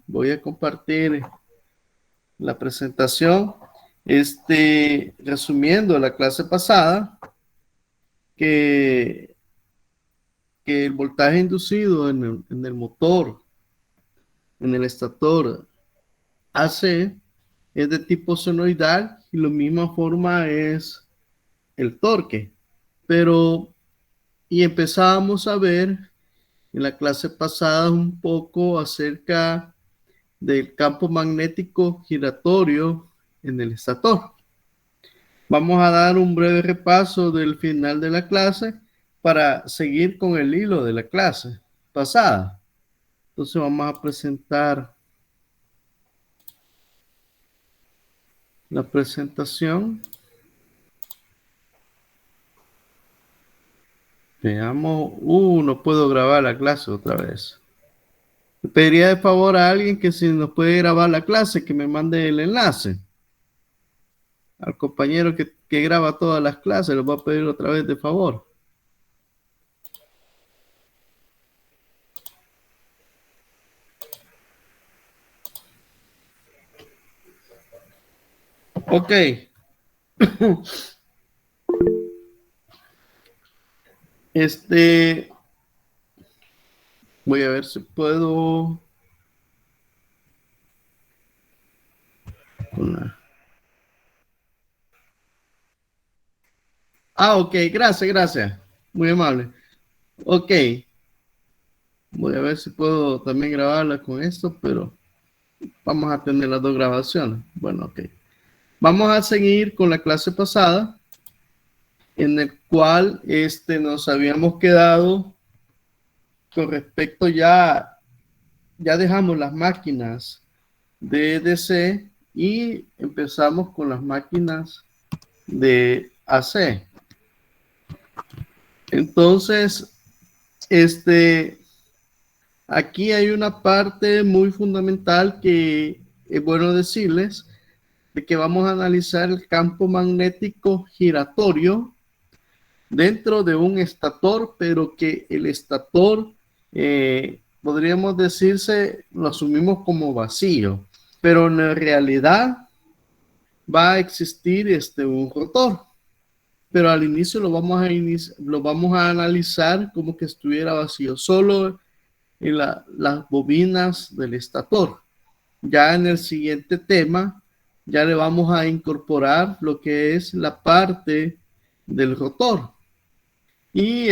Voy a compartir la presentación. Resumiendo la clase pasada, que el voltaje inducido en el motor, en el estator AC, es de tipo senoidal y la misma forma es el torque. Y empezábamos a ver en la clase pasada un poco acerca del campo magnético giratorio en el estator. Vamos a dar un breve repaso del final de la clase para seguir con el hilo de la clase pasada. Entonces vamos a presentar la presentación. Veamos. No puedo grabar la clase otra vez. Le pediría de favor a alguien que si nos puede grabar la clase, que me mande el enlace. Al compañero que graba todas las clases, lo voy a pedir otra vez de favor. Ok. Voy a ver si puedo. Ok, gracias. Muy amable. Ok. Voy a ver si puedo también grabarla con esto, pero vamos a tener las dos grabaciones. Bueno, ok. Vamos a seguir con la clase pasada, en el cual nos habíamos quedado con respecto ya dejamos las máquinas de DC y empezamos con las máquinas de AC. Entonces, aquí hay una parte muy fundamental que es bueno decirles, de que vamos a analizar el campo magnético giratorio dentro de un estator, pero que el estator, podríamos decirse, lo asumimos como vacío, pero en realidad va a existir un rotor. Pero al inicio lo vamos a analizar como que estuviera vacío, solo en las bobinas del estator. Ya en el siguiente tema, ya le vamos a incorporar lo que es la parte del rotor. Y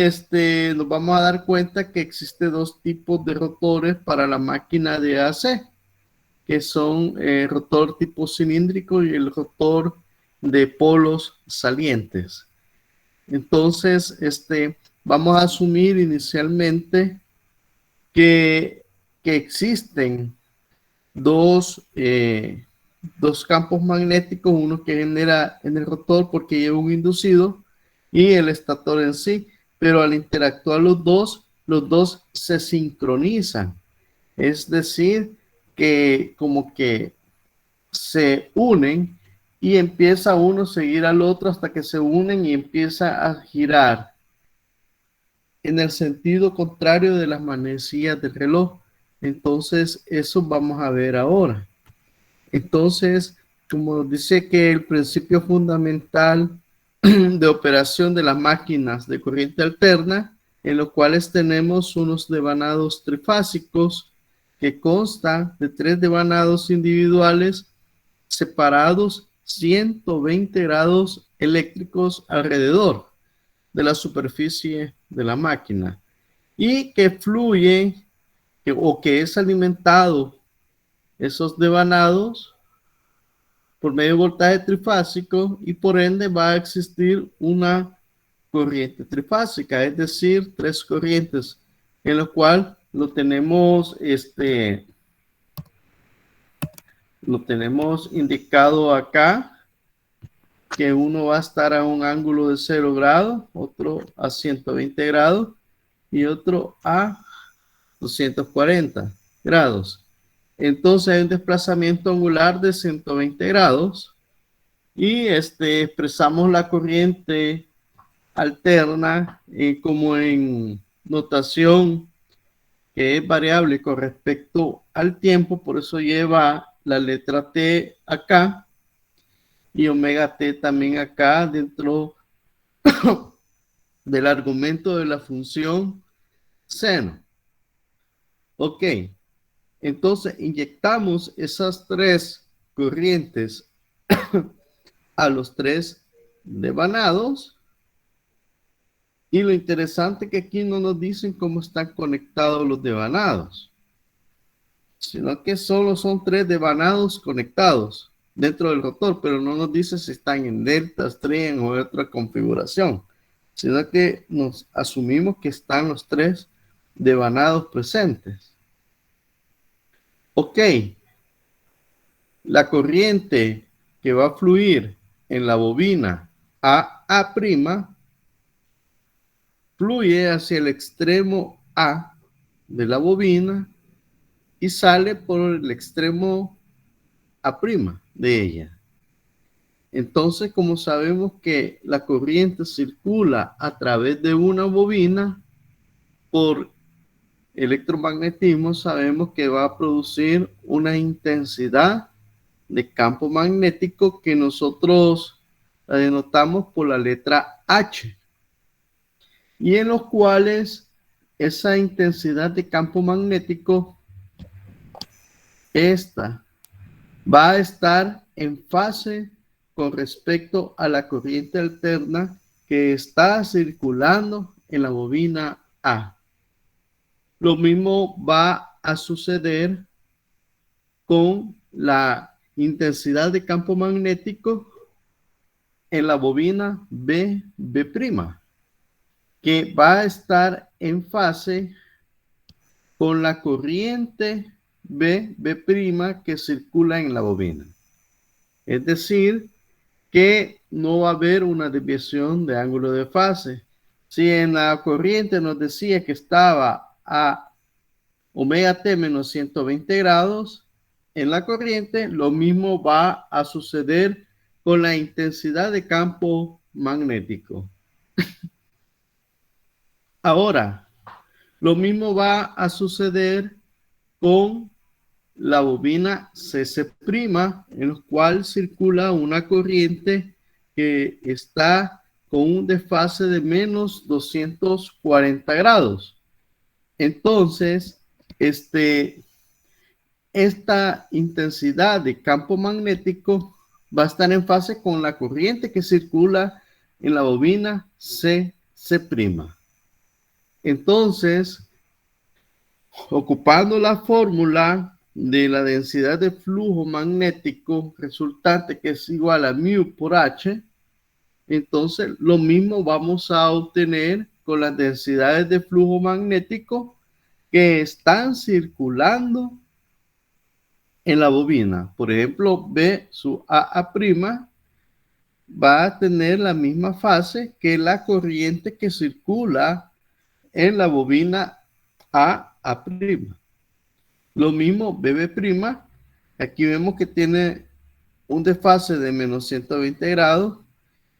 nos vamos a dar cuenta que existe dos tipos de rotores para la máquina de AC, que son el rotor tipo cilíndrico y el rotor de polos salientes. Entonces, vamos a asumir inicialmente que existen dos campos magnéticos, uno que genera en el rotor porque lleva un inducido y el estator en sí, pero al interactuar los dos se sincronizan, es decir, que como que se unen y empieza uno a seguir al otro hasta que se unen y empieza a girar en el sentido contrario de las manecillas del reloj. Entonces, eso vamos a ver ahora. Entonces, como dice que el principio fundamental de operación de las máquinas de corriente alterna, en los cuales tenemos unos devanados trifásicos que constan de 3 devanados individuales separados 120 grados eléctricos alrededor de la superficie de la máquina y que fluye o que es alimentado esos devanados por medio de voltaje trifásico y por ende va a existir una corriente trifásica, es decir, 3 corrientes, en lo cual lo tenemos indicado acá, que uno va a estar a un ángulo de 0 grados, otro a 120 grados y otro a 240 grados. Entonces hay un desplazamiento angular de 120 grados y expresamos la corriente alterna como en notación que es variable con respecto al tiempo, por eso lleva la letra T acá y omega T también acá dentro del argumento de la función seno. Ok, entonces inyectamos esas tres corrientes a los tres devanados. Y lo interesante es que aquí no nos dicen cómo están conectados los devanados, sino que solo son tres devanados conectados dentro del rotor, pero no nos dice si están en delta, string o otra configuración, sino que nos asumimos que están los tres devanados presentes. Ok, la corriente que va a fluir en la bobina A' fluye hacia el extremo A de la bobina y sale por el extremo A' de ella. Entonces, como sabemos que la corriente circula a través de una bobina por electromagnetismo, sabemos que va a producir una intensidad de campo magnético que nosotros la denotamos por la letra H, y en los cuales esa intensidad de campo magnético, esta va a estar en fase con respecto a la corriente alterna que está circulando en la bobina A. Lo mismo va a suceder con la intensidad de campo magnético en la bobina B', que va a estar en fase con la corriente B' que circula en la bobina. Es decir, que no va a haber una desviación de ángulo de fase. Si en la corriente nos decía que estaba a omega t menos 120 grados, en la corriente lo mismo va a suceder con la intensidad de campo magnético. Ahora, lo mismo va a suceder con la bobina CC', en la cual circula una corriente que está con un desfase de menos 240 grados. Entonces, esta intensidad de campo magnético va a estar en fase con la corriente que circula en la bobina CC'. Entonces, ocupando la fórmula de la densidad de flujo magnético resultante, que es igual a mu por H, entonces lo mismo vamos a obtener con las densidades de flujo magnético que están circulando en la bobina. Por ejemplo, B sub A' va a tener la misma fase que la corriente que circula en la bobina A'. Lo mismo BB', aquí vemos que tiene un desfase de menos 120 grados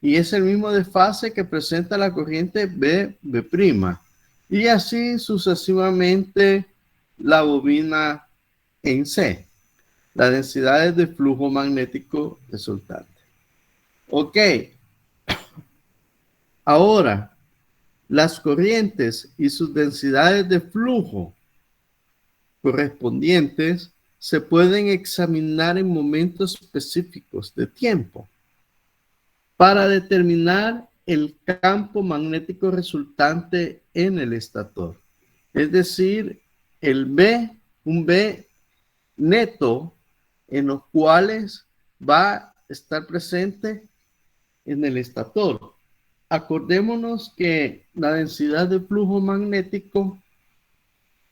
y es el mismo desfase que presenta la corriente BB'. Y así sucesivamente la bobina en C, las densidades de flujo magnético resultante. Ok, ahora las corrientes y sus densidades de flujo correspondientes se pueden examinar en momentos específicos de tiempo para determinar el campo magnético resultante en el estator. Es decir, un B neto en los cuales va a estar presente en el estator. Acordémonos que la densidad de flujo magnético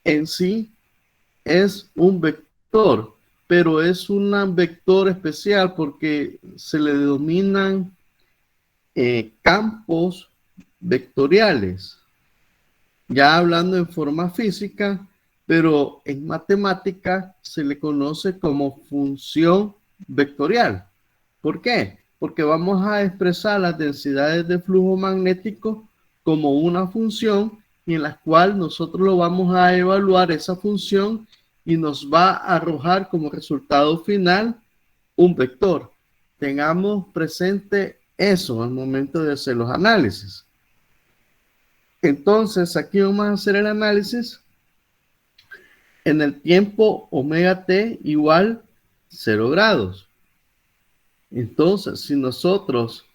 en sí es un vector, pero es un vector especial porque se le denominan campos vectoriales, ya hablando en forma física, pero en matemática se le conoce como función vectorial. ¿Por qué? Porque vamos a expresar las densidades de flujo magnético como una función y en la cual nosotros lo vamos a evaluar esa función y nos va a arrojar como resultado final un vector. Tengamos presente eso al momento de hacer los análisis. Entonces, aquí vamos a hacer el análisis en el tiempo omega t igual 0 grados. Entonces, si nosotros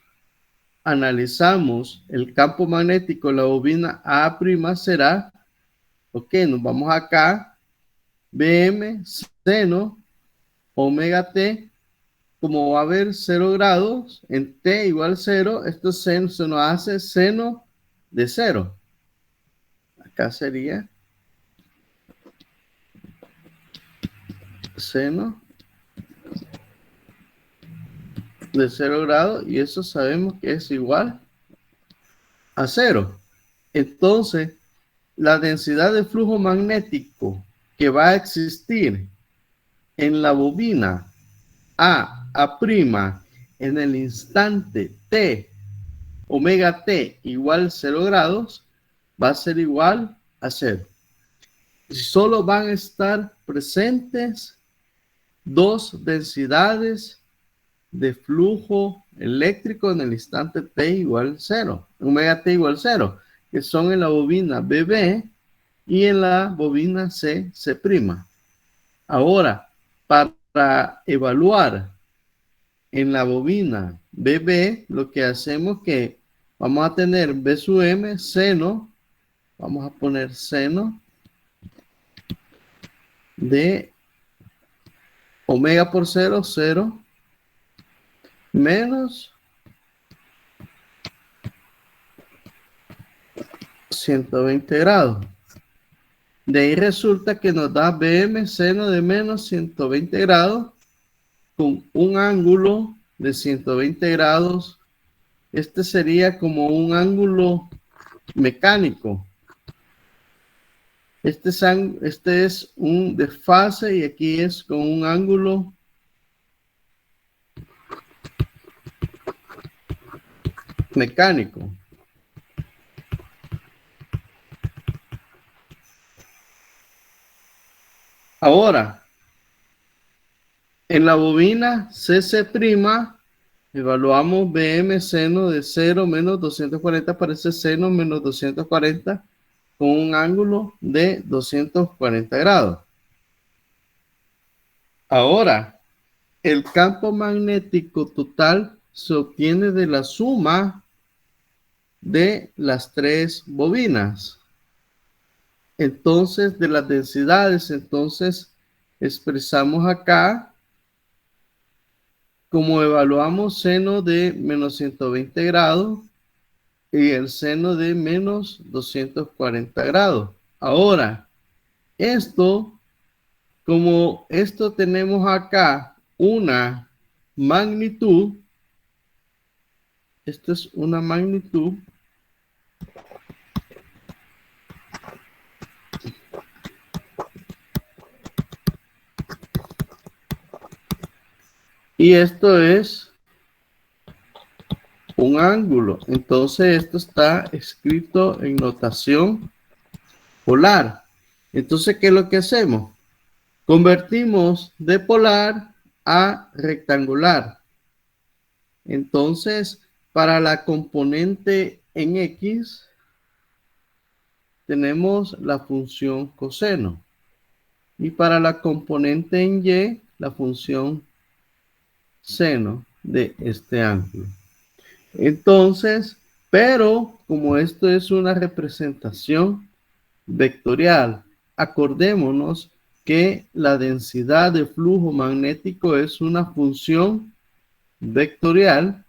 analizamos el campo magnético de la bobina A' será, ok, nos vamos acá, Bm seno omega t, como va a haber 0 grados, en t igual 0, esto seno, se nos hace seno de 0. Acá sería seno de 0 grados y eso sabemos que es igual a 0. Entonces, la densidad de flujo magnético que va a existir en la bobina A' en el instante t, omega t igual 0 grados, va a ser igual a 0. Y solo van a estar presentes dos densidades de flujo eléctrico en el instante t igual 0, omega t igual 0, que son en la bobina BB y en la bobina C'. Ahora, para evaluar en la bobina BB, lo que hacemos es que vamos a tener B sub M seno, vamos a poner seno de omega por 0, 0, menos 120 grados. De ahí resulta que nos da BM seno de menos 120 grados con un ángulo de 120 grados. Este sería como un ángulo mecánico. Este es un desfase y aquí es con un ángulo mecánico. Ahora, en la bobina CC', evaluamos BM seno de 0 menos 240, parece seno menos 240 con un ángulo de 240 grados. Ahora, el campo magnético total se obtiene de la suma de las tres bobinas. Entonces, de las densidades, entonces expresamos acá como evaluamos seno de menos 120 grados y el seno de menos 240 grados. Ahora, como esto tenemos acá una magnitud, esta es una magnitud, y esto es un ángulo. Entonces esto está escrito en notación polar. Entonces, ¿qué es lo que hacemos? Convertimos de polar a rectangular. Entonces, para la componente en X, tenemos la función coseno. Y para la componente en Y, la función seno de este ángulo. Entonces, pero como esto es una representación vectorial, acordémonos que la densidad de flujo magnético es una función vectorial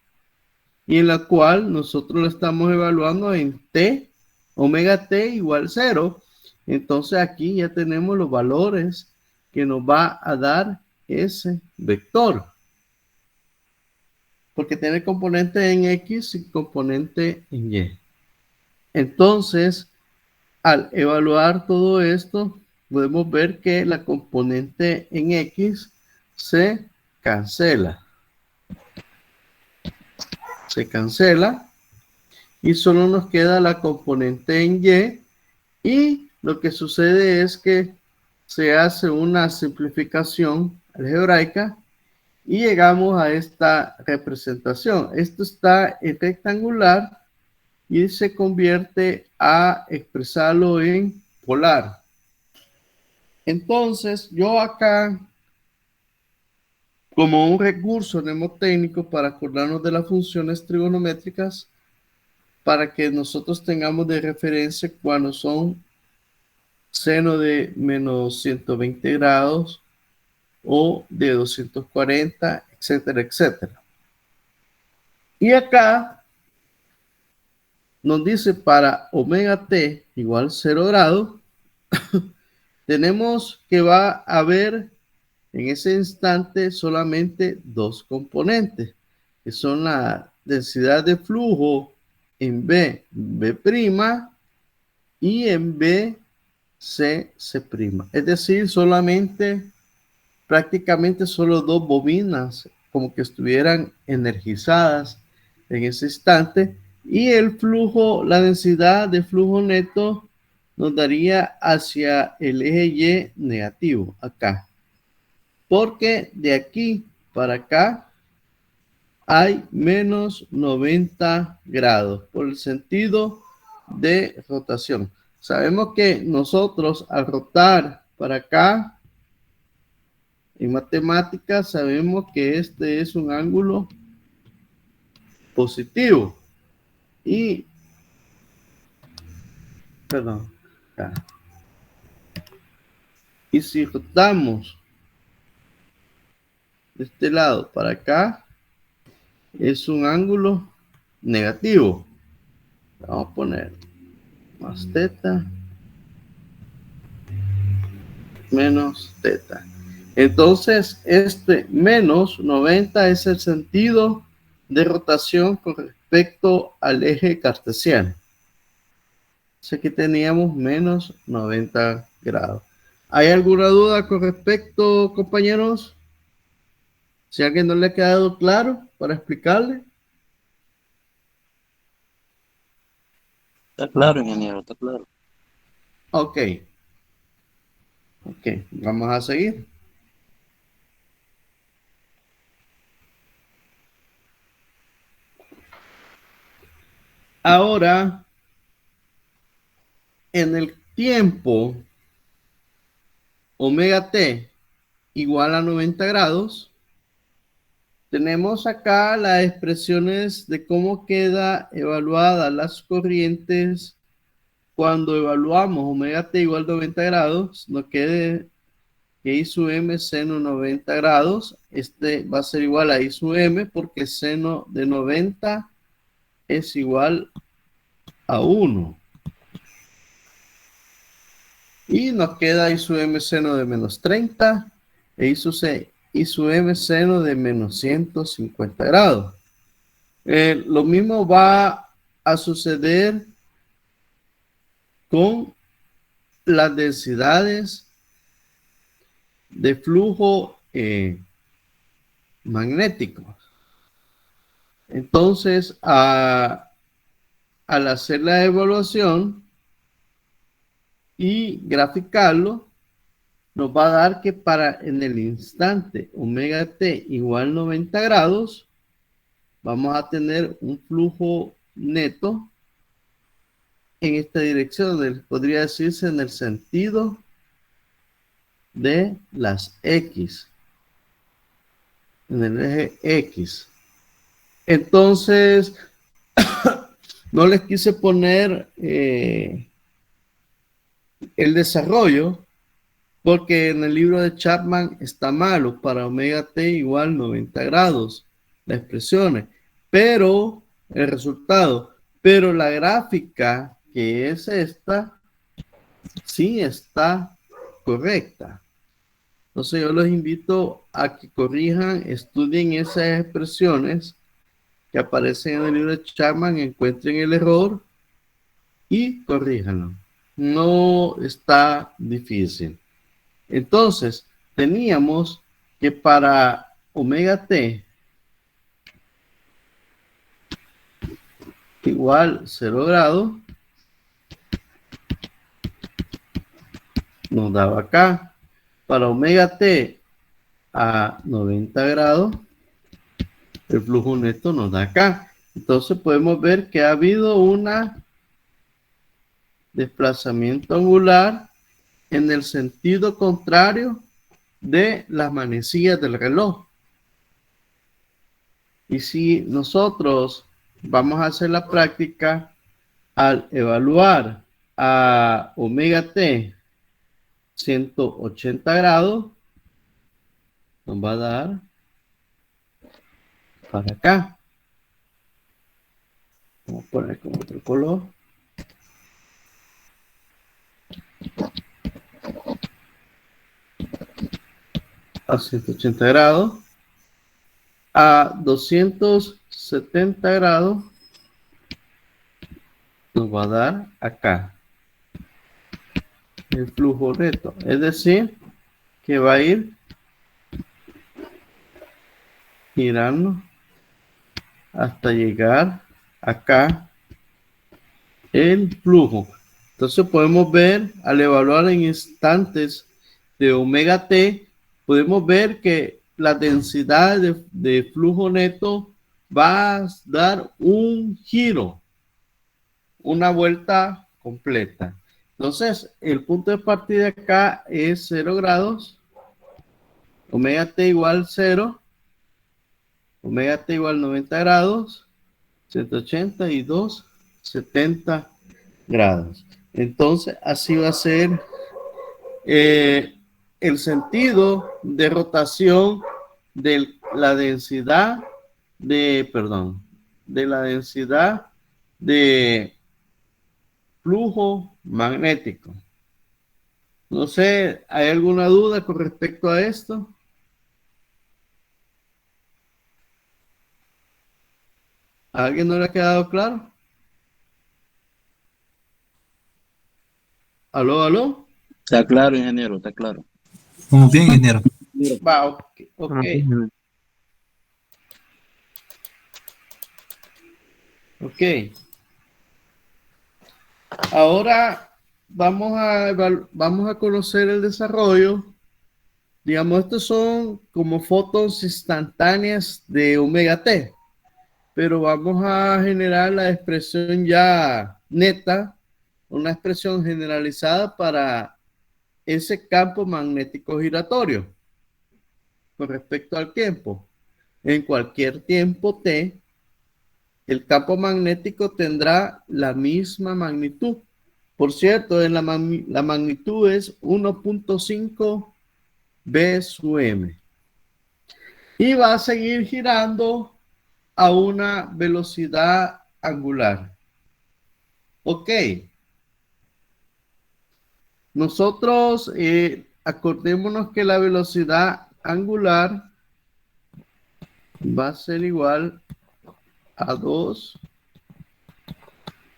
y en la cual nosotros lo estamos evaluando en t, omega t igual 0. Entonces aquí ya tenemos los valores que nos va a dar ese vector. Porque tiene componente en X y componente en Y. Entonces, al evaluar todo esto, podemos ver que la componente en X se cancela. Se cancela y solo nos queda la componente en Y, Y lo que sucede es que se hace una simplificación algebraica y llegamos a esta representación. Esto está en rectangular y se convierte a expresarlo en polar. Entonces, yo acá, como un recurso mnemotécnico para acordarnos de las funciones trigonométricas, para que nosotros tengamos de referencia cuando son seno de menos 120 grados o de 240, etcétera, etcétera. Y acá nos dice para omega t igual 0 grados, tenemos que va a haber en ese instante solamente dos componentes, que son la densidad de flujo en B, B' y en B, C, C'. Es decir, solamente, prácticamente solo dos bobinas como que estuvieran energizadas en ese instante y el flujo, la densidad de flujo neto nos daría hacia el eje Y negativo acá. Porque de aquí para acá hay menos 90 grados por el sentido de rotación. Sabemos que nosotros al rotar para acá, en matemáticas, sabemos que este es un ángulo positivo. Y, perdón, acá. Y si rotamos de este lado para acá, es un ángulo negativo. Vamos a poner más teta menos teta. Entonces, este menos 90 es el sentido de rotación con respecto al eje cartesiano. Así que teníamos menos 90 grados. ¿Hay alguna duda con respecto, compañeros? Si a alguien no le ha quedado claro para explicarle. Está claro, ingeniero, está claro. Ok. Ok, vamos a seguir. Ahora, en el tiempo omega t igual a 90 grados, tenemos acá las expresiones de cómo queda evaluadas las corrientes cuando evaluamos omega t igual a 90 grados, nos quede que I sub m seno 90 grados, este va a ser igual a I sub m porque seno de 90 es igual a 1. Y nos queda I sub m seno de menos 30 e I sub m seno de menos 150 grados. Lo mismo va a suceder con las densidades de flujo magnético. Entonces, al hacer la evaluación y graficarlo, nos va a dar que para en el instante omega t igual 90 grados, vamos a tener un flujo neto en esta dirección, podría decirse en el sentido de las X, en el eje X. Entonces, no les quise poner el desarrollo, porque en el libro de Chapman está malo, para omega t igual 90 grados, las expresiones, pero el resultado, pero la gráfica que es esta, sí está correcta. Entonces yo los invito a que corrijan, estudien esas expresiones que aparecen en el libro de Chapman, encuentren el error y corríjanlo. No está difícil. Entonces, teníamos que para omega t igual 0 grados, nos daba acá. Para omega T a 90 grados, el flujo neto nos da acá. Entonces podemos ver que ha habido un desplazamiento angular en el sentido contrario de las manecillas del reloj. Y si nosotros vamos a hacer la práctica al evaluar a omega T 180 grados, nos va a dar para acá. Vamos a poner con otro color. A 180 grados. A 270 grados nos va a dar acá el flujo neto. Es decir, que va a ir girando hasta llegar acá el flujo. Entonces podemos ver, al evaluar en instantes de omega T, podemos ver que la densidad de flujo neto va a dar un giro, una vuelta completa. Entonces, el punto de partida acá es 0 grados, omega T igual 0, omega T igual 90 grados, 180 y 270 grados. Entonces, así va a ser el sentido de rotación de la densidad de la densidad de flujo magnético. No sé, ¿hay alguna duda con respecto a esto? ¿A alguien no le ha quedado claro? ¿Aló, aló? Está claro, ingeniero, está claro. Vamos bien, ingeniero. Va, ok. Ok. Ahora vamos a conocer el desarrollo. Digamos, estos son como fotos instantáneas de omega T, pero vamos a generar la expresión ya neta, una expresión generalizada para ese campo magnético giratorio con respecto al tiempo. En cualquier tiempo T, el campo magnético tendrá la misma magnitud. Por cierto, la magnitud es 1.5 B sub M. Y va a seguir girando a una velocidad angular. Ok. Nosotros acordémonos que la velocidad angular va a ser igual a 2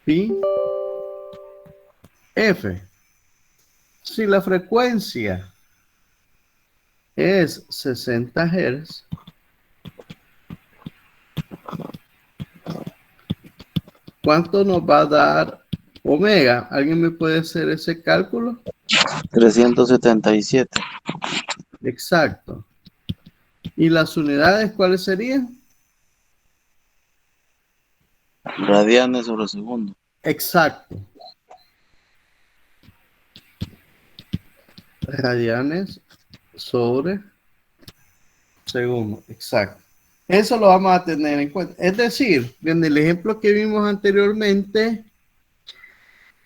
pi f. Si la frecuencia es 60 Hz, ¿cuánto nos va a dar omega? ¿Alguien me puede hacer ese cálculo? 377. Exacto. ¿Y las unidades cuáles serían? Radianes sobre segundo. Exacto. Radianes sobre segundo. Exacto. Eso lo vamos a tener en cuenta. Es decir, en el ejemplo que vimos anteriormente,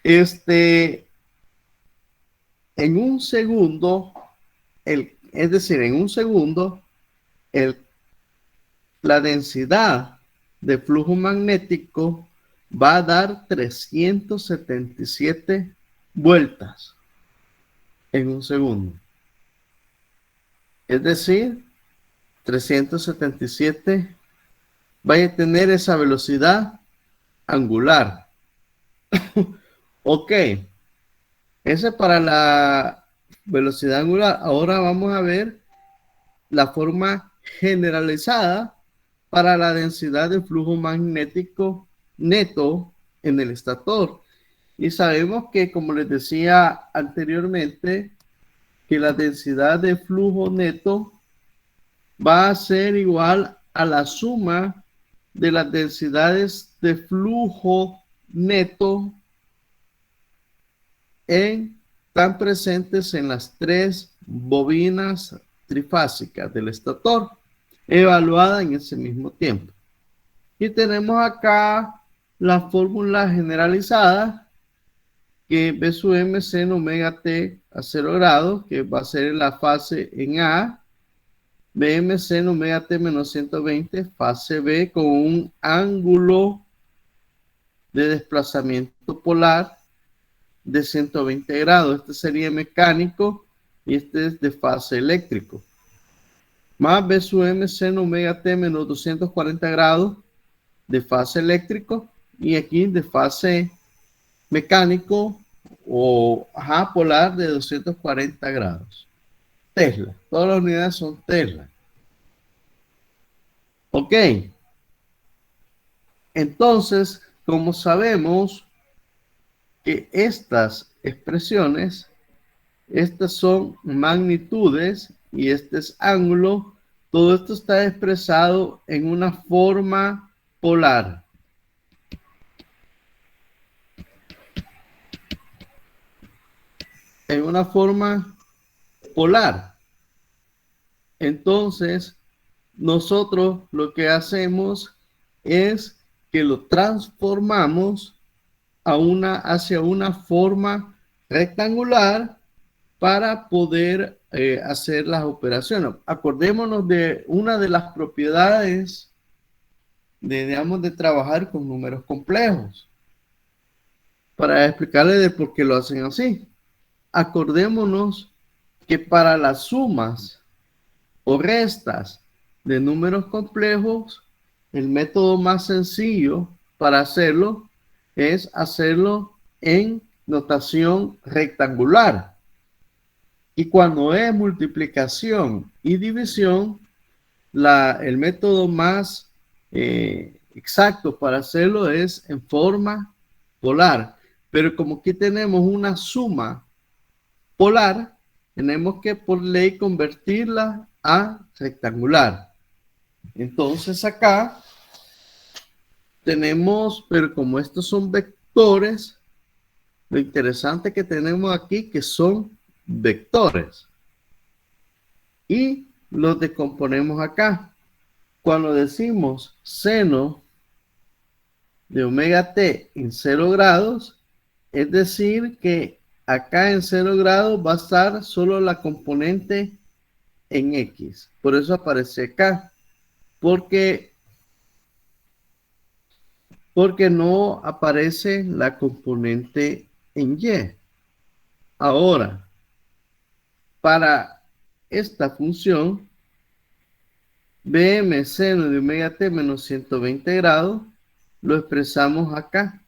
en un segundo, la densidad de flujo magnético va a dar 377 vueltas en un segundo. Es decir, 377 vaya a tener esa velocidad angular. Ok, ese es para la velocidad angular. Ahora vamos a ver la forma generalizada para la densidad de flujo magnético neto en el estator. Y sabemos que, como les decía anteriormente, que la densidad de flujo neto va a ser igual a la suma de las densidades de flujo neto están presentes en las tres bobinas trifásicas del estator, evaluada en ese mismo tiempo. Y tenemos acá la fórmula generalizada, que B sub M seno omega T a 0 grados, que va a ser la fase en A, BM seno omega T menos 120, fase B, con un ángulo de desplazamiento polar de 120 grados. Este sería mecánico y este es de fase eléctrico. Más B sub M seno omega T menos 240 grados de fase eléctrico y aquí de fase mecánico o polar de 240 grados. Tesla. Todas las unidades son Tesla. Ok. Entonces, como sabemos que estas expresiones, estas son magnitudes y este es ángulo, todo esto está expresado en una forma polar. En una forma polar. Entonces, nosotros lo que hacemos es que lo transformamos hacia una forma rectangular para poder hacer las operaciones. Acordémonos de una de las propiedades de trabajar con números complejos. Para explicarles de por qué lo hacen así. Acordémonos que para las sumas o restas de números complejos, el método más sencillo para hacerlo es hacerlo en notación rectangular. Y cuando es multiplicación y división, el método más exacto para hacerlo es en forma polar. Pero como aquí tenemos una suma polar, tenemos que por ley convertirla a rectangular. Entonces acá tenemos, pero como estos son vectores, lo interesante que tenemos aquí que son vectores. Y los descomponemos acá. Cuando decimos seno de omega t en 0 grados, es decir que acá en 0 grados va a estar solo la componente en X. Por eso aparece acá. Porque no aparece la componente en Y. Ahora, para esta función, BM seno de omega t menos 120 grados, lo expresamos acá.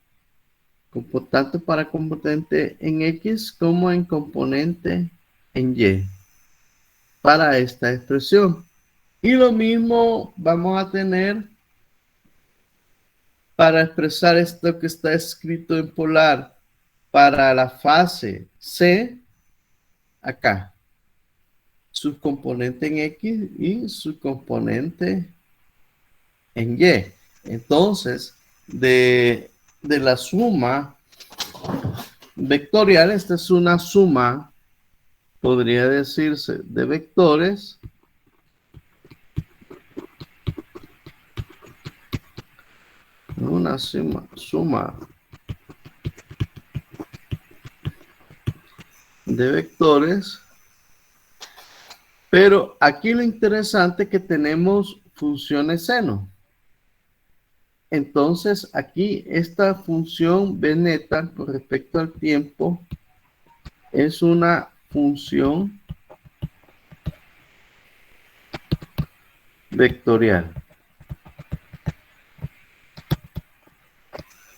Tanto para componente en X como en componente en Y. Para esta expresión. Y lo mismo vamos a tener para expresar esto que está escrito en polar para la fase C, acá. Su componente en X y su componente en Y. Entonces, de la suma vectorial, esta es una suma, podría decirse, de vectores. Una suma de vectores, pero aquí lo interesante es que tenemos funciones seno. Entonces aquí esta función B neta con respecto al tiempo es una función vectorial.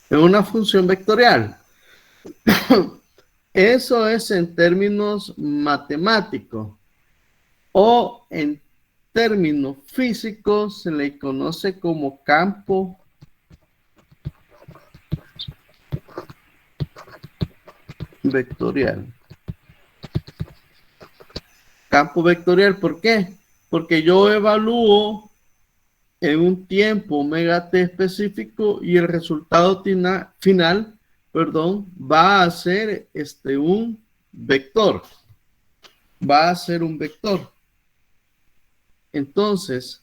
Es una función vectorial. Eso es en términos matemáticos. O en términos físicos se le conoce como campo vectorial. Campo vectorial, ¿por qué? Porque yo evalúo en un tiempo omega t específico y el resultado final, perdón, va a ser un vector. Va a ser un vector. Entonces,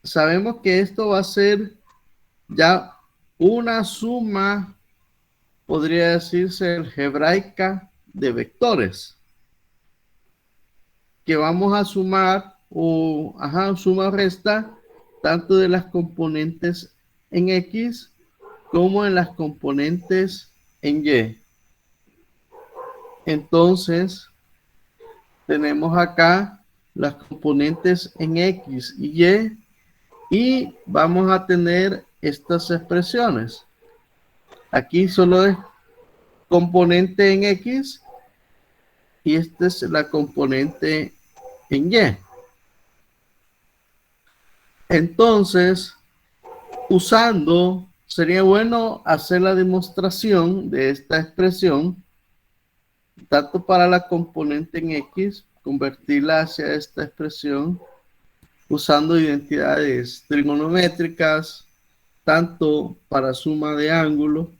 sabemos que esto va a ser ya una suma, podría decirse algebraica, de vectores que vamos a sumar o suma resta tanto de las componentes en X como en las componentes en Y. Entonces, tenemos acá las componentes en X y Y y vamos a tener estas expresiones. Aquí solo es componente en X y esta es la componente en Y. Entonces, sería bueno hacer la demostración de esta expresión, tanto para la componente en X, convertirla hacia esta expresión usando identidades trigonométricas, tanto para suma de ángulo,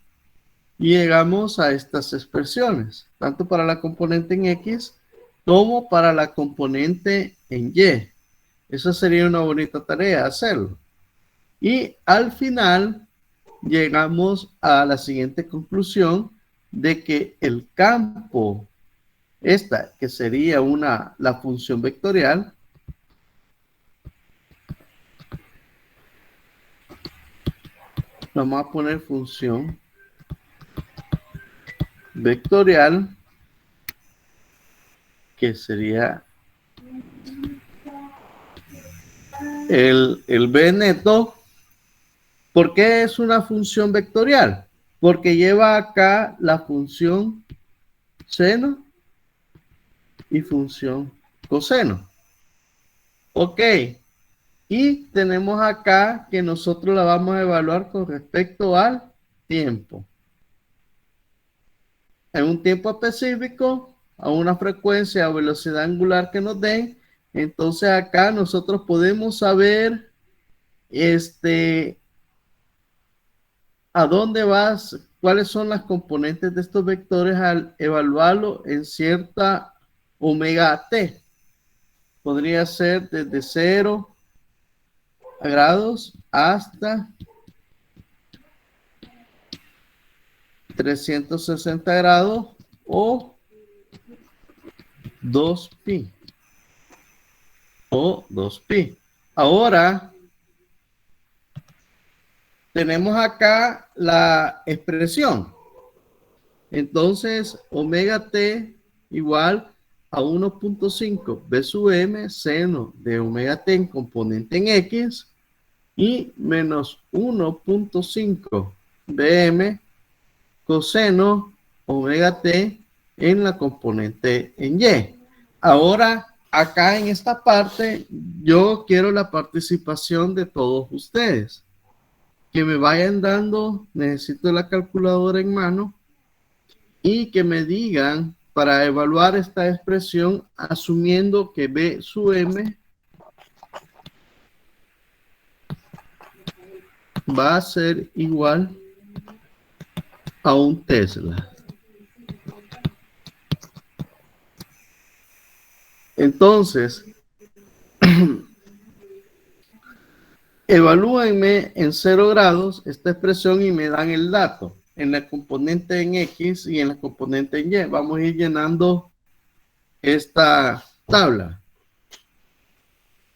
y llegamos a estas expresiones, tanto para la componente en X como para la componente en Y. Esa sería una bonita tarea, hacerlo. Y al final llegamos a la siguiente conclusión de que el campo, esta que sería la función vectorial, vamos a poner función vectorial, que sería el B neto. ¿Por qué es una función vectorial? Porque lleva acá la función seno y función coseno. Ok. Y tenemos acá que nosotros la vamos a evaluar con respecto al tiempo. En un tiempo específico, a una frecuencia o velocidad angular que nos den. Entonces acá nosotros podemos saber a dónde vas, cuáles son las componentes de estos vectores al evaluarlo en cierta omega t. Podría ser desde 0 grados hasta 360 grados o 2pi. O 2pi. Ahora tenemos acá la expresión. Entonces, omega t igual a 1.5 b sub m seno de omega t en componente en X y menos 1.5 bm coseno omega t en la componente en Y. Ahora, acá en esta parte, yo quiero la participación de todos ustedes. Que me vayan dando, necesito la calculadora en mano, y que me digan para evaluar esta expresión, asumiendo que B sub M va a ser igual a un Tesla. Entonces, evalúenme en 0 grados esta expresión y me dan el dato en la componente en X y en la componente en Y. Vamos a ir llenando esta tabla.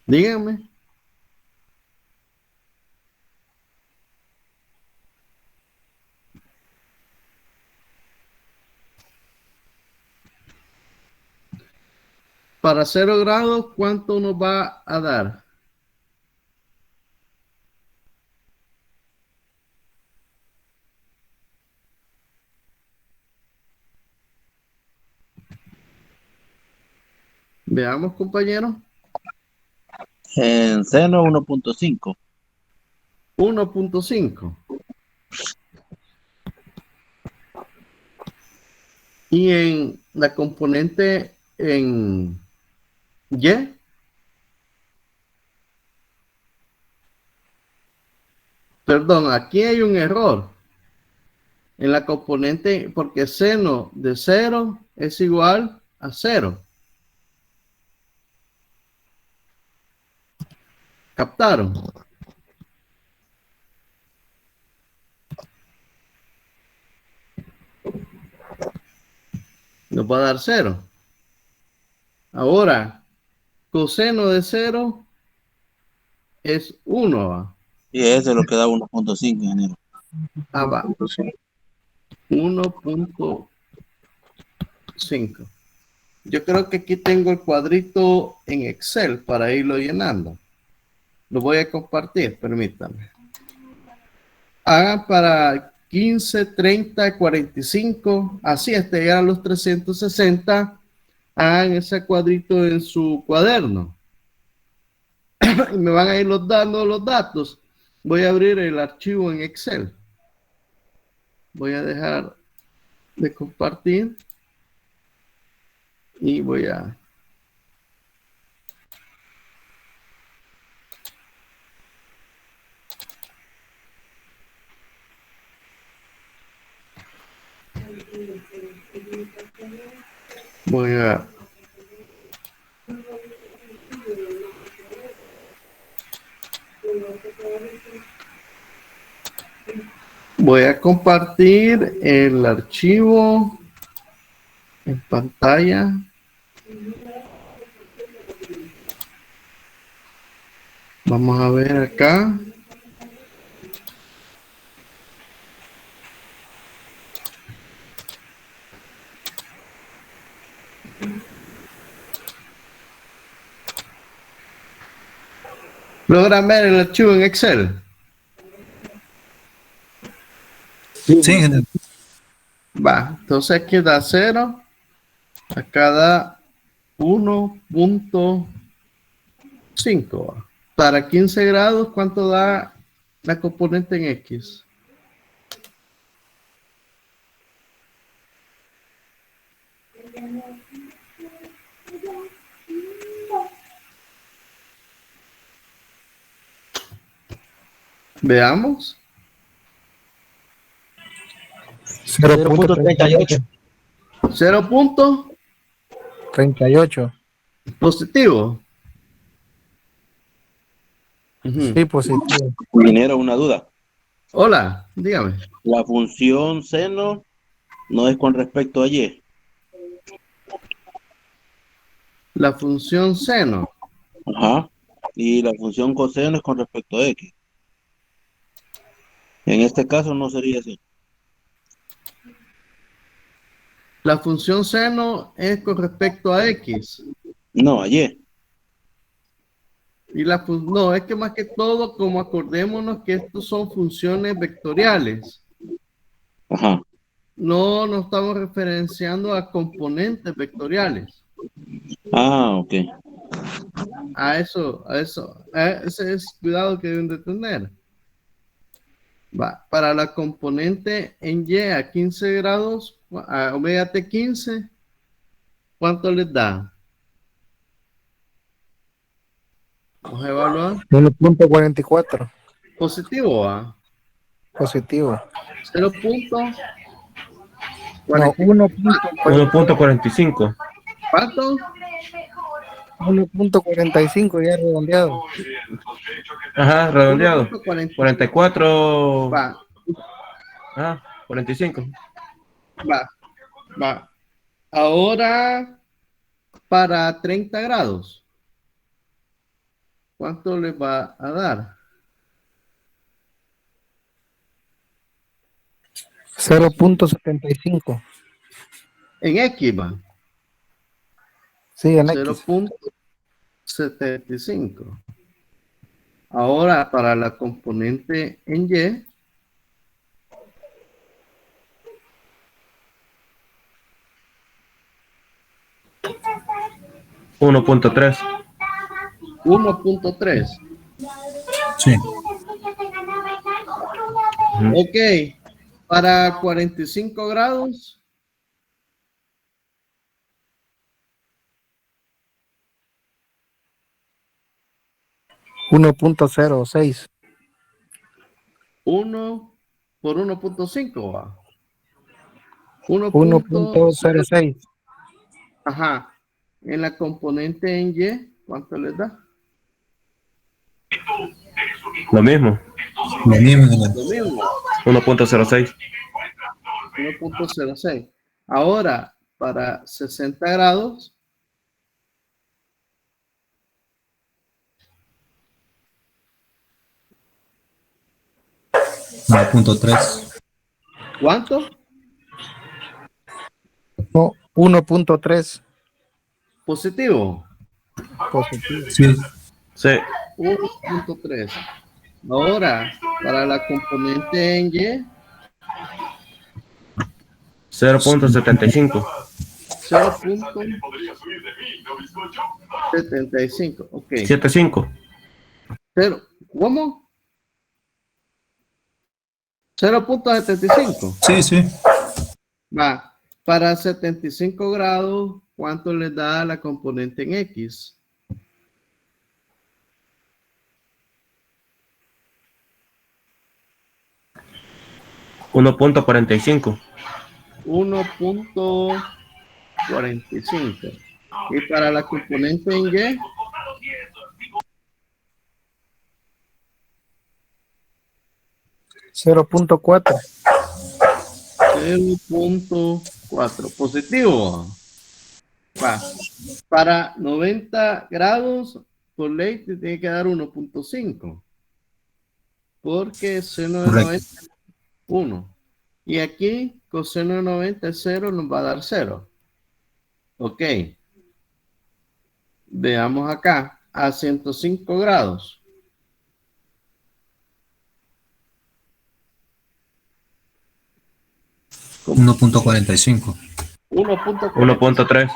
Díganme. Para 0 grados, ¿cuánto nos va a dar? Veamos, compañeros. En seno 1.5. 1.5. Y en la componente en Y. Perdón, aquí hay un error en la componente porque seno de 0 es igual a 0. ¿Captaron? Nos va a dar 0. Ahora, coseno de 0 es 1. Y ese es lo que da 1.5, ingeniero. Va. 1.5. Yo creo que aquí tengo el cuadrito en Excel para irlo llenando. Lo voy a compartir, permítame. Hagan para 15, 30, 45, así hasta llegar a los 360. Hagan ese cuadrito en su cuaderno. Y me van a ir dando los datos. Voy a abrir el archivo en Excel. Voy a dejar de compartir. Y voy a... Voy a compartir el archivo en pantalla. Vamos a ver acá. ¿Logran ver el archivo en Excel? Sí, ingeniero. Va, entonces aquí da 0. Acá da 1.5. Para 15 grados, ¿cuánto da la componente en X? Veamos. 0.38. 0 punto 38. positivo. Ujú. Sí, positivo. Ingeniero, una duda. Hola, dígame. La función seno no es con respecto a Y. La función seno. Ajá. Y la función coseno es con respecto a X. En este caso no sería así. La función seno es con respecto a X. No, a Y. Y no, es que más que todo, como acordémonos que estos son funciones vectoriales. Ajá. No nos estamos referenciando a componentes vectoriales. Ah, ok. Ese es cuidado que deben de tener. Va, para la componente en Y a 15 grados, a omega T 15, ¿cuánto les da? Vamos a evaluar. 1.44. Positivo a Positivo. 0.44. No, 1.45. ¿Cuánto? 1.45 ya redondeado. Ajá, redondeado. 1.40. 44. Va, 45. va. Ahora, para 30 grados, ¿cuánto les va a dar? 0.75. En X va. Sí, en X. 0.75. Ahora, para la componente en Y, 1.3. 1.3. Sí. Ok. Para 45 grados, 1.06. 1 por 1.5 va. 1.06. Ajá. En la componente en Y, ¿cuánto les da? Lo mismo. Lo mismo, ingeniero. Lo mismo. 1.06. 1.06. Ahora, para 60 grados, 1.3. ¿cuánto? No, 1.3. Positivo. Positivo. Sí. Sí. 1.3. Ahora, para la componente en Y, 0.75. 0.75. Ok. 75. ¿Cómo? 0.75. Sí, sí. Va. Para 75 grados, ¿cuánto le da la componente en X? Uno punto 45. 1.45. Y para la componente en Y, 0.4. 0.4. Positivo. Va. Para 90 grados, por ley te tiene que dar 1.5. Porque seno de Correcto. 90 es 1. Y aquí, coseno de 90 es 0, nos va a dar 0. Ok. Veamos acá. A 105 grados. 1.45. 1.3.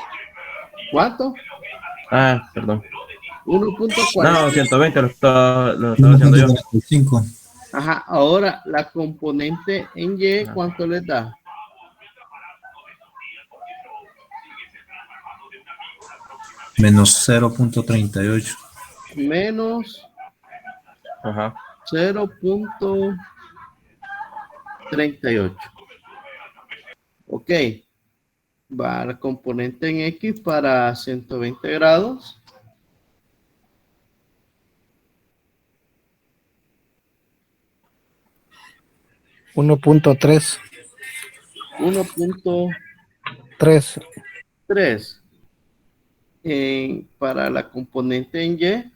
¿Cuánto? Ah, perdón. 1.40. No, 120 lo estaba haciendo yo. 1.45. Ajá. Ahora, la componente en Y, ¿cuánto le da? Menos 0.38. Menos Ajá. 0.38. Ok. Va la componente en X para 120 grados. 1.3. 1.3. 3. Para la componente en Y,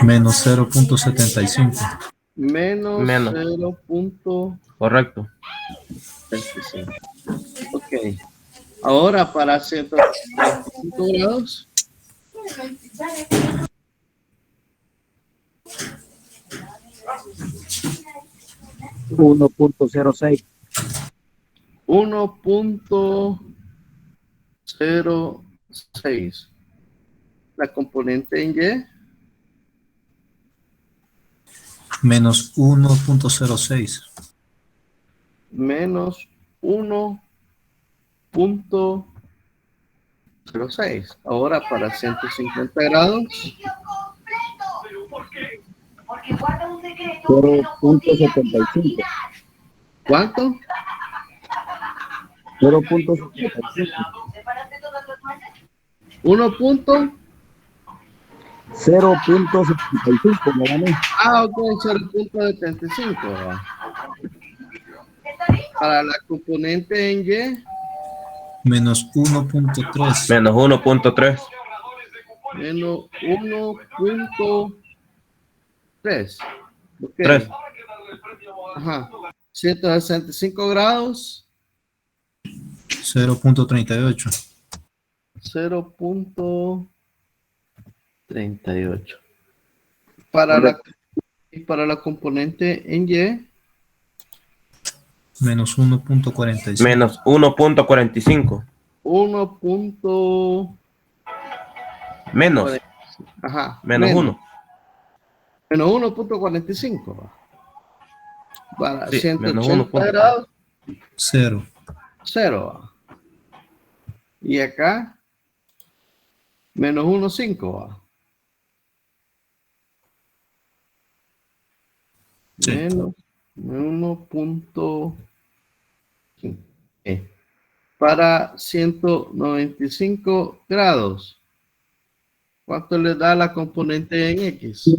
Menos 0.75. menos Menos. 0.25. Correcto. Ok. Ahora para 135 grados, 1.06. 1.06. La componente en Y, Menos 1.06. menos 1.06. Ahora para 150 grados, 0.75. ¿cuánto? 0.75. 1. 0.75. Me gané. Ok, 0.75. Para la componente en Y, Menos 1.3. Menos 1.3. menos 1.3. Ok. 3. Ajá. 165 grados, 0.38. 0.38. Para la componente en Y, Menos 1.45. Menos 1.45. 1. Menos. Ajá. Menos 1. Menos 1.45. Para Sí, menos 180 1. grados, 0. 0. Y acá, menos 1.5. Sí. Menos 1.5. Para 195 grados, ¿cuánto le da la componente en X?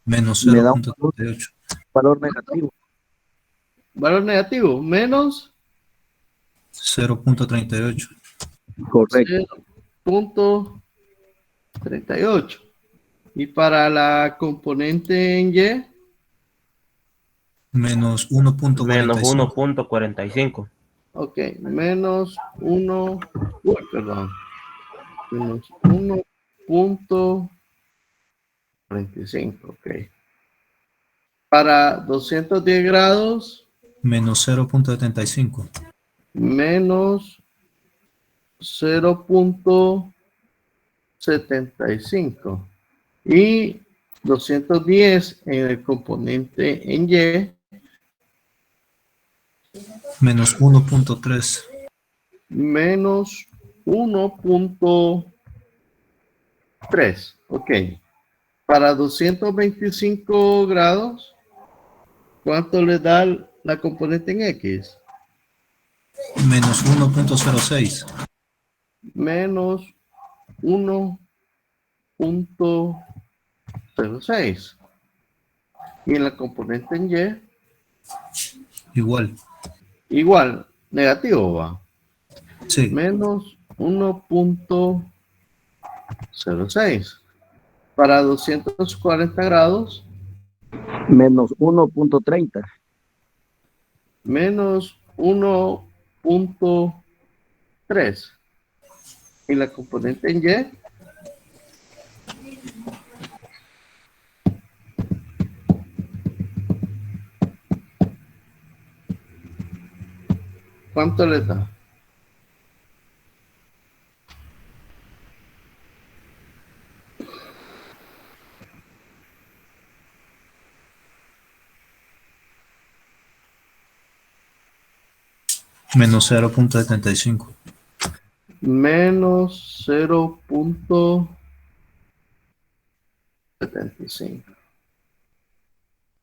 Menos Me da un 0.38. valor negativo. Valor negativo, menos 0.38. Correcto. 0.38. Y para la componente en Y, Menos Menos 1.45. 1.45. ok, menos 1, perdón, menos 1.45, ok. Para 210 grados, Menos 0.75. menos 0.75. Y 210 en el componente en Y, Menos 1.3. menos 1.3. Ok. Para 225 grados, ¿cuánto le da la componente en X? Menos 1.06. Menos 1.06. Y en la componente en Y, Igual. igual, negativo va. Sí. Menos 1.06. Para 240 grados, Menos 1.30. menos 1.3. Y la componente en Y, ¿cuánto le da? Menos 0.75. Menos 0.75.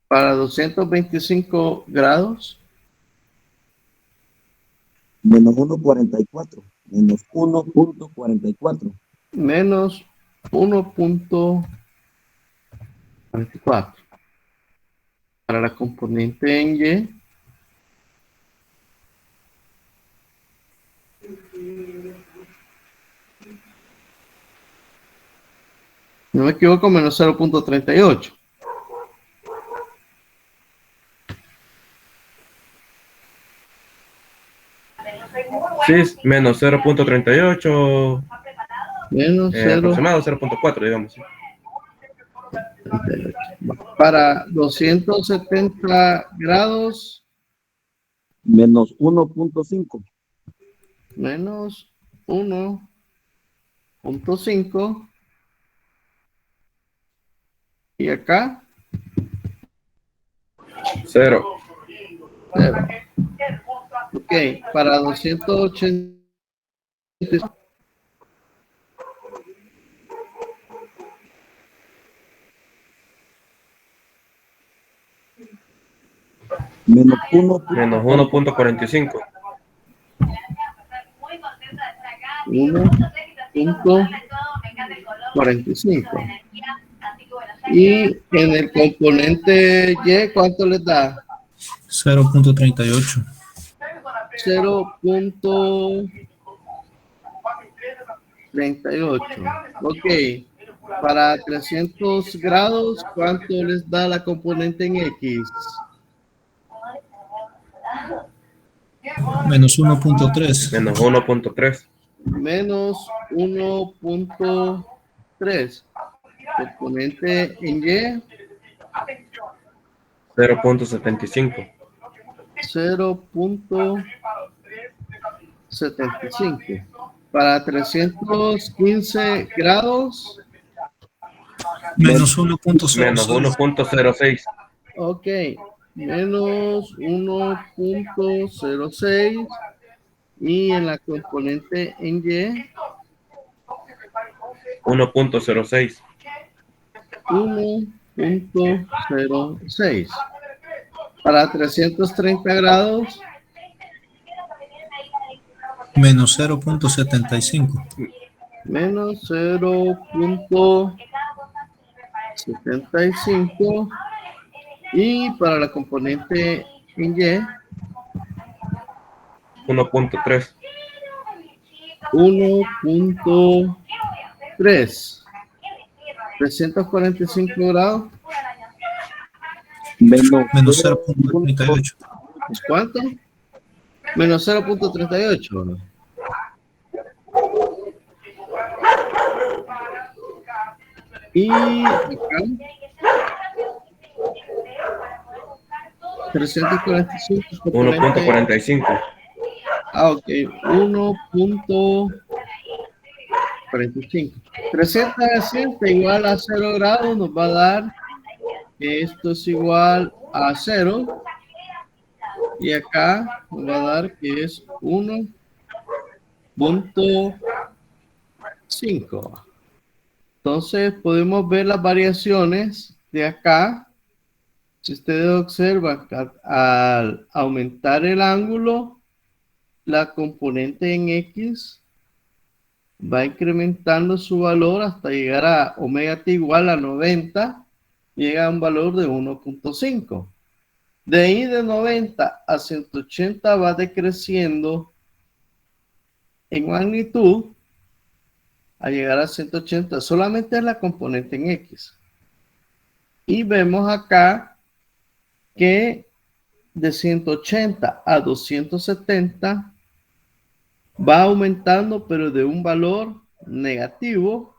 Para 225 grados, Menos 1.44. Menos 1.44. menos 1.44. Para la componente en Y, no me equivoco, menos 0.38. Sí, menos 0.38. Menos 0.38. Aproximado 0.4, digamos. Para 270 grados, Menos 1.5. menos 1.5. Y acá, 0. 0. Ok, para 280. Menos Menos 1.45. 1.45. 1.45. Y en el componente Y, ¿cuánto les da? 0.38. 0.38. Ok. Para 300 grados, ¿cuánto les da la componente en X? Menos 1.3. Menos 1.3. Menos 1.3. Componente en Y, 0.75. 0.75. Para 315 grados, Menos Menos 1.06. 1.06. ok, menos 1.06. Y en la componente en Y, 1.06. 1.06. Para 330 grados, Menos 0.75. menos 0.75. Y para la componente en Y, 1.3. 1.3. 345 grados. Menos Menos 0.38. ¿Cuánto? Menos 0.38. ¿No? Y acá 345 componente. 1.45. Ok, 1.45. 360 igual a 0 grados nos va a dar que esto es igual a 0. Y acá nos va a dar que es 1.5. Entonces podemos ver las variaciones de acá. Si ustedes observan, al aumentar el ángulo, la componente en X va incrementando su valor hasta llegar a omega t igual a 90, llega a un valor de 1.5. De ahí de 90 a 180 va decreciendo en magnitud a llegar a 180. Solamente es la componente en X. Y vemos acá que de 180 a 270 va aumentando, pero de un valor negativo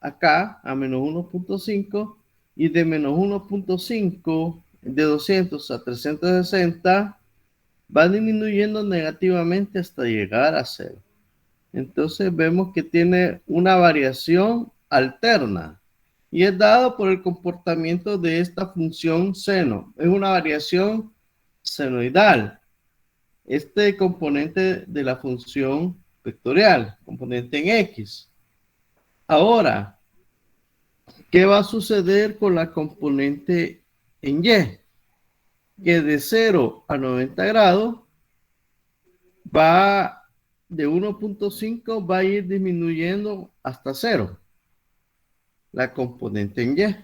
acá a menos 1.5, y de menos 1.5 de 200 a 360 va disminuyendo negativamente hasta llegar a 0. Entonces vemos que tiene una variación alterna y es dado por el comportamiento de esta función seno. Es una variación senoidal. Este componente de la función vectorial, componente en X. Ahora, ¿qué va a suceder con la componente en Y? Que de 0 a 90 grados va de 1.5 va a ir disminuyendo hasta 0. La componente en Y.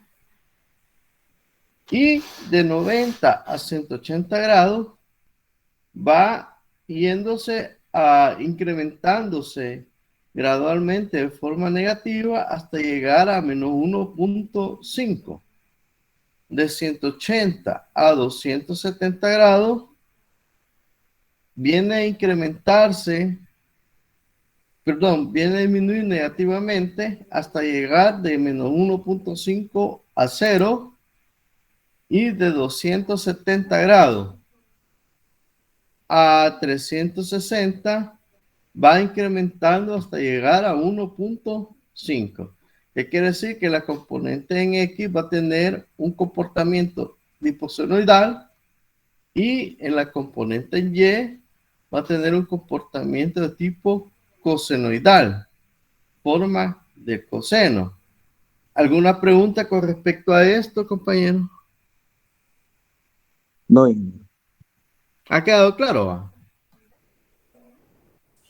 Y de 90 a 180 grados va yéndose a incrementándose gradualmente de forma negativa hasta llegar a menos 1.5. De 180 a 270 grados viene a incrementarse, viene a disminuir negativamente hasta llegar de menos 1.5 a 0, y de 270 grados a 360 va incrementando hasta llegar a 1.5. ¿Qué quiere decir? Que la componente en X va a tener un comportamiento hiposenoidal y en la componente en Y va a tener un comportamiento de tipo cosenoidal, forma de coseno. ¿Alguna pregunta con respecto a esto, compañero? No, ingeniero. ¿Ha quedado claro?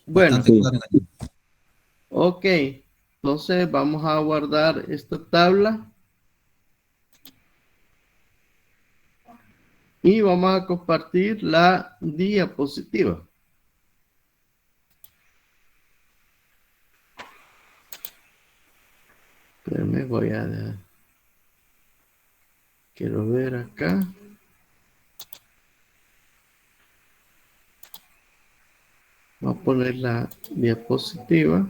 Bueno, Bastante Sí. claro, ingeniero. ok. Entonces vamos a guardar esta tabla y vamos a compartir la diapositiva. Espérame, quiero ver acá. Voy a poner la diapositiva.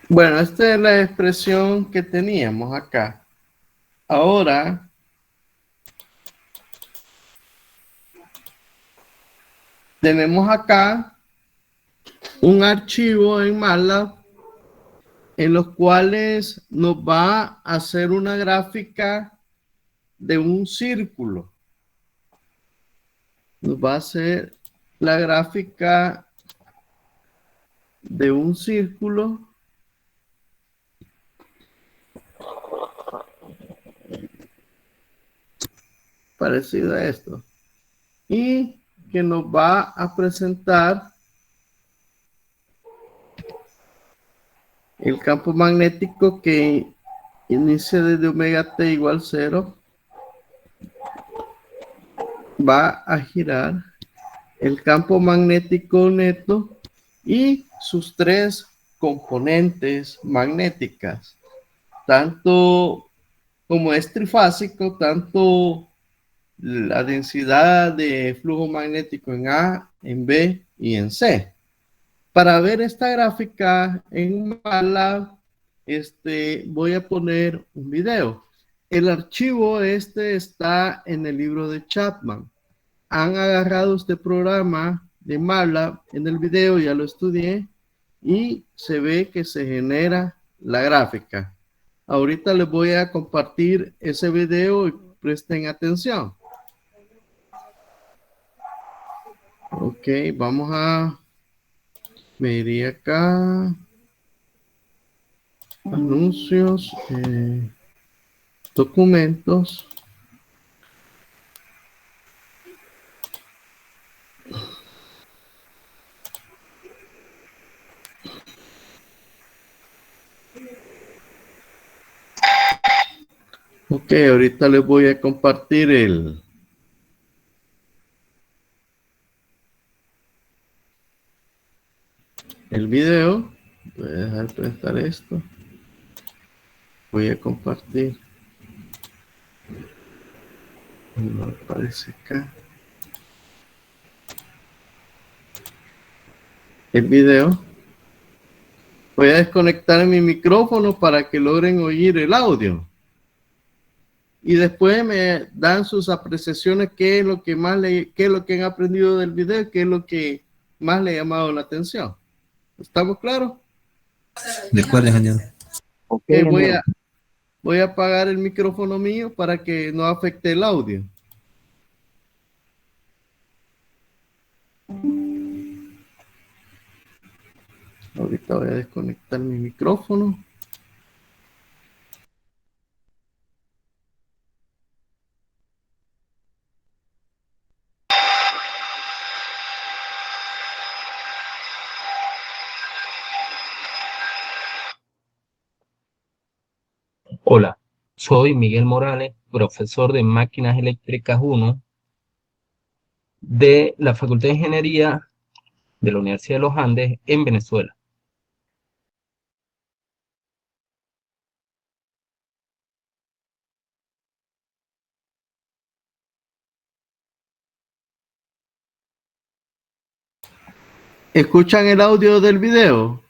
Bueno, esta es la expresión que teníamos acá. Ahora, tenemos acá un archivo en MATLAB en los cuales nos va a hacer una gráfica de un círculo. Nos va a hacer la gráfica de un círculo parecido a esto y que nos va a presentar el campo magnético que inicia desde omega t igual 0, va a girar el campo magnético neto y sus tres componentes magnéticas, tanto como es trifásico, tanto la densidad de flujo magnético en A, en B y en C. Para ver esta gráfica en MATLAB, voy a poner un video. El archivo está en el libro de Chapman. Han agarrado este programa de MATLAB en el video, ya lo estudié, y se ve que se genera la gráfica. Ahorita les voy a compartir ese video y presten atención. Ok, vamos a ver acá. Anuncios, documentos. Ok, ahorita les voy a compartir el video. Voy a dejar presentar esto. Voy a compartir. No aparece acá. El video. Voy a desconectar mi micrófono para que logren oír el audio. Y después me dan sus apreciaciones, qué es lo que han aprendido del video, qué es lo que más le ha llamado la atención. ¿Estamos claros? ¿De cuál, ingeniero? Ok, Voy a apagar el micrófono mío para que no afecte el audio. Ahorita voy a desconectar mi micrófono. Hola, soy Miguel Morales, profesor de Máquinas Eléctricas 1 de la Facultad de Ingeniería de la Universidad de los Andes en Venezuela. ¿Escuchan el audio del video?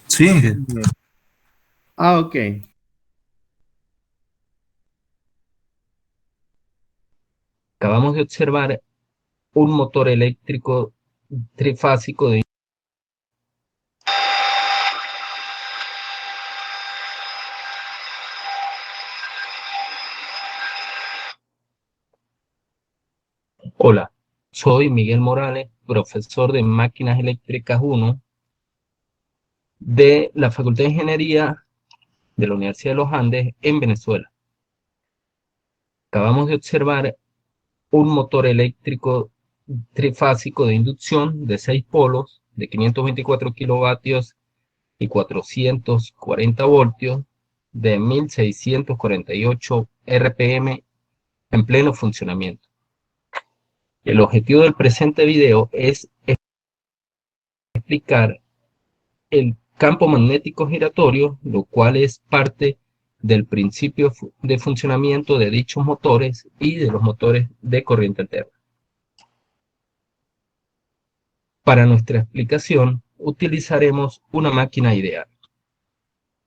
Sí, ingeniero. Ah, ok. Acabamos de observar un motor eléctrico trifásico de... Hola, soy Miguel Morales, profesor de Máquinas Eléctricas 1 de la Facultad de Ingeniería de la Universidad de los Andes en Venezuela. Acabamos de observar un motor eléctrico trifásico de inducción de 6 polos de 524 kilovatios y 440 voltios de 1648 RPM en pleno funcionamiento. El objetivo del presente video es explicar el campo magnético giratorio, lo cual es parte del principio de funcionamiento de dichos motores y de los motores de corriente alterna. Para nuestra explicación, utilizaremos una máquina ideal.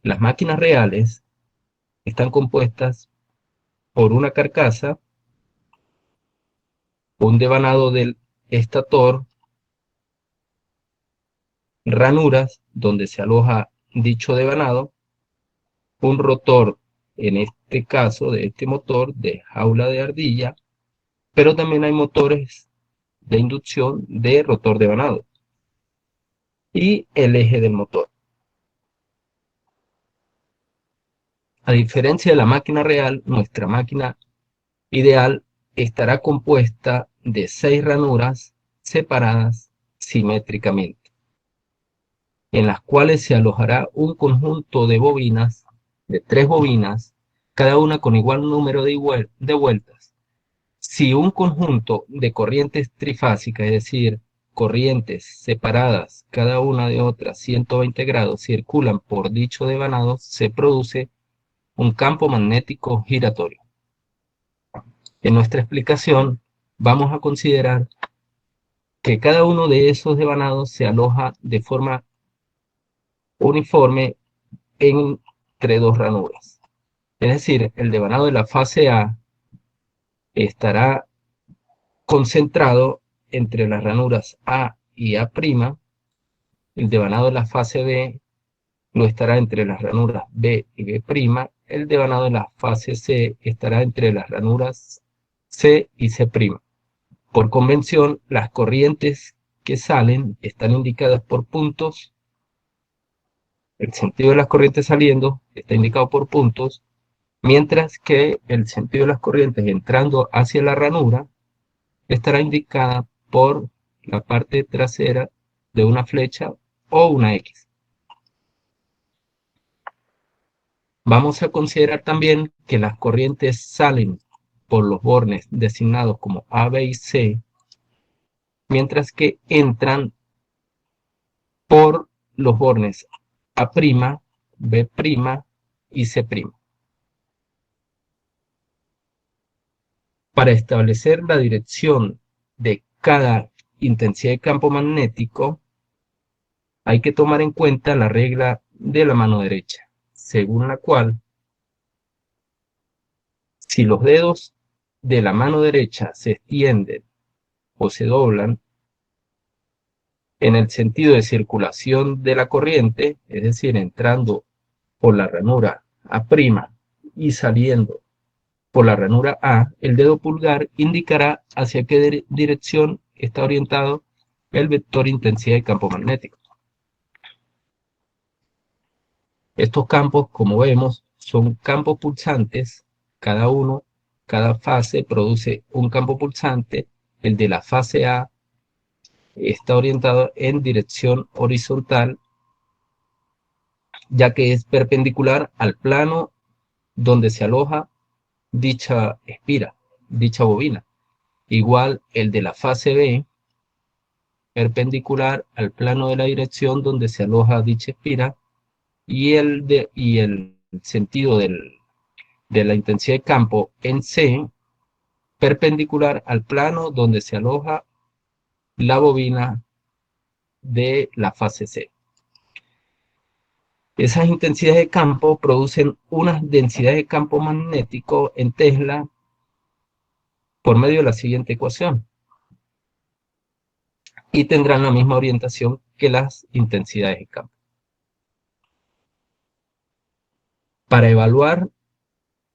Las máquinas reales están compuestas por una carcasa, un devanado del estator, ranuras donde se aloja dicho devanado, un rotor, en este caso de este motor, de jaula de ardilla, pero también hay motores de inducción de rotor de vanado y el eje del motor. A diferencia de la máquina real, nuestra máquina ideal estará compuesta de 6 ranuras separadas simétricamente, en las cuales se alojará un conjunto de bobinas, de 3 bobinas, cada una con igual número de vueltas. Si un conjunto de corrientes trifásicas, es decir, corrientes separadas cada una de otras 120 grados, circulan por dicho devanado, se produce un campo magnético giratorio. En nuestra explicación vamos a considerar que cada uno de esos devanados se aloja de forma uniforme entre 2 ranuras. Es decir, el devanado de la fase A estará concentrado entre las ranuras A y A', el devanado de la fase B lo estará entre las ranuras B y B', el devanado de la fase C estará entre las ranuras C y C'. Por convención, las corrientes que salen están indicadas por puntos. El sentido de las corrientes saliendo está indicado por puntos, mientras que el sentido de las corrientes entrando hacia la ranura estará indicada por la parte trasera de una flecha o una X. Vamos a considerar también que las corrientes salen por los bornes designados como A, B y C, mientras que entran por los bornes A', B' y C'. Para establecer la dirección de cada intensidad de campo magnético, hay que tomar en cuenta la regla de la mano derecha, según la cual, si los dedos de la mano derecha se extienden o se doblan en el sentido de circulación de la corriente, es decir, entrando por la ranura A' y saliendo por la ranura A, el dedo pulgar indicará hacia qué dirección está orientado el vector intensidad de campo magnético. Estos campos, como vemos, son campos pulsantes. Cada fase produce un campo pulsante. El de la fase A está orientado en dirección horizontal, ya que es perpendicular al plano donde se aloja dicha espira, dicha bobina. Igual el de la fase B, perpendicular al plano de la dirección donde se aloja dicha espira, y el sentido de la intensidad de campo en C, perpendicular al plano donde se aloja la bobina de la fase C. Esas intensidades de campo producen unas densidades de campo magnético en Tesla por medio de la siguiente ecuación, y tendrán la misma orientación que las intensidades de campo.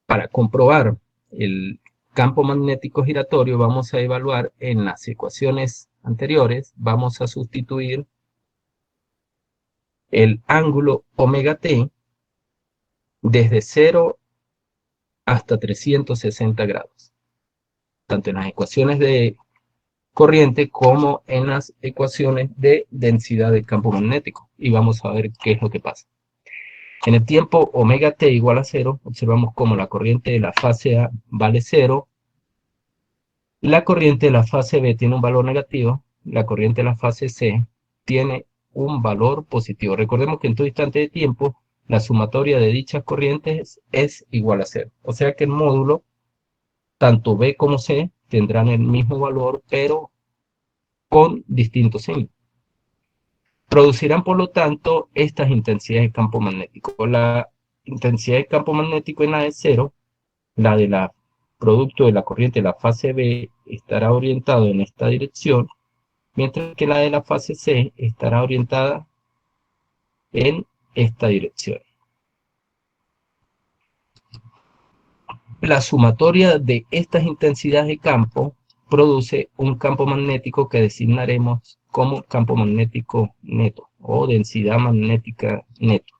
Para comprobar el campo magnético giratorio, vamos a evaluar en las ecuaciones anteriores, vamos a sustituir el ángulo omega t desde 0 hasta 360 grados, tanto en las ecuaciones de corriente como en las ecuaciones de densidad del campo magnético, y vamos a ver qué es lo que pasa. En el tiempo omega t igual a 0, observamos cómo la corriente de la fase A vale 0, la corriente de la fase B tiene un valor negativo, la corriente de la fase C tiene un valor positivo. Recordemos que en todo instante de tiempo, la sumatoria de dichas corrientes es igual a 0. O sea que el módulo, tanto B como C, tendrán el mismo valor, pero con distintos signos. Producirán, por lo tanto, estas intensidades de campo magnético. La intensidad de campo magnético en la de 0, la de la producto de la corriente de la fase B estará orientado en esta dirección, mientras que la de la fase C estará orientada en esta dirección. La sumatoria de estas intensidades de campo produce un campo magnético que designaremos como campo magnético neto o densidad magnética neto.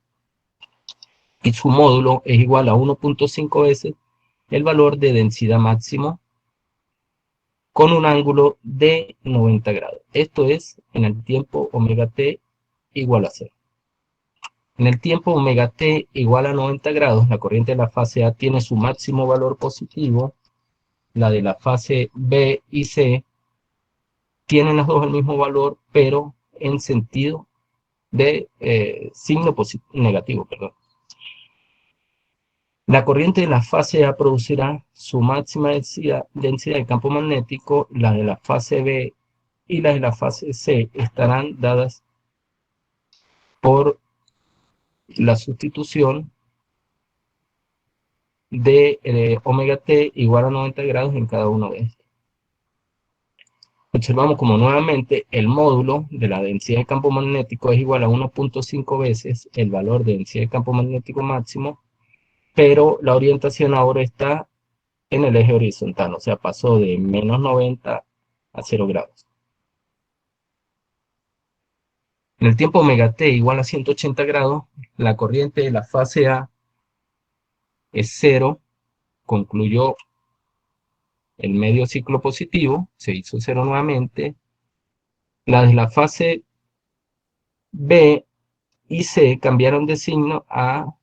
Y su módulo es igual a 1.5 veces el valor de densidad máximo con un ángulo de 90 grados. Esto es en el tiempo omega t igual a 0. En el tiempo omega t igual a 90 grados, la corriente de la fase A tiene su máximo valor positivo. La de la fase B y C tienen las dos el mismo valor, pero en sentido de signo negativo, perdón. La corriente de la fase A producirá su máxima densidad de campo magnético. Las de la fase B y las de la fase C estarán dadas por la sustitución de omega t igual a 90 grados en cada uno de estos. Observamos como nuevamente el módulo de la densidad de campo magnético es igual a 1.5 veces el valor de densidad de campo magnético máximo, pero la orientación ahora está en el eje horizontal, o sea, pasó de menos 90 a 0 grados. En el tiempo omega t igual a 180 grados, la corriente de la fase A es 0, concluyó el medio ciclo positivo, se hizo 0 nuevamente. Las de la fase B y C cambiaron de signo a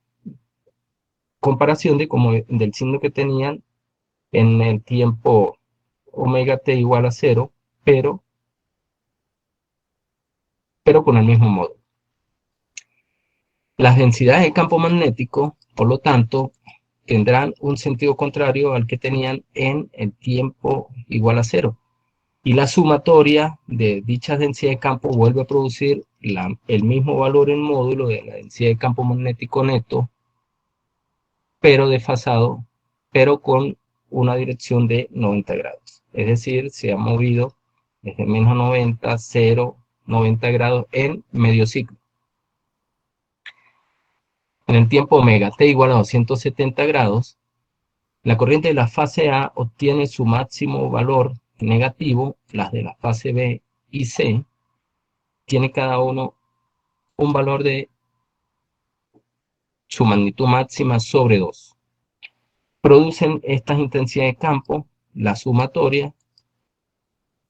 comparación del signo que tenían en el tiempo omega t igual a 0, pero con el mismo modo. Las densidades de campo magnético, por lo tanto, tendrán un sentido contrario al que tenían en el tiempo igual a 0. Y la sumatoria de dichas densidades de campo vuelve a producir el mismo valor en módulo de la densidad de campo magnético neto, pero desfasado, pero con una dirección de 90 grados. Es decir, se ha movido desde menos 90, 0, 90 grados en medio ciclo. En el tiempo omega t igual a 270 grados, la corriente de la fase A obtiene su máximo valor negativo. Las de la fase B y C tiene cada uno un valor de su magnitud máxima sobre 2. Producen estas intensidades de campo, la sumatoria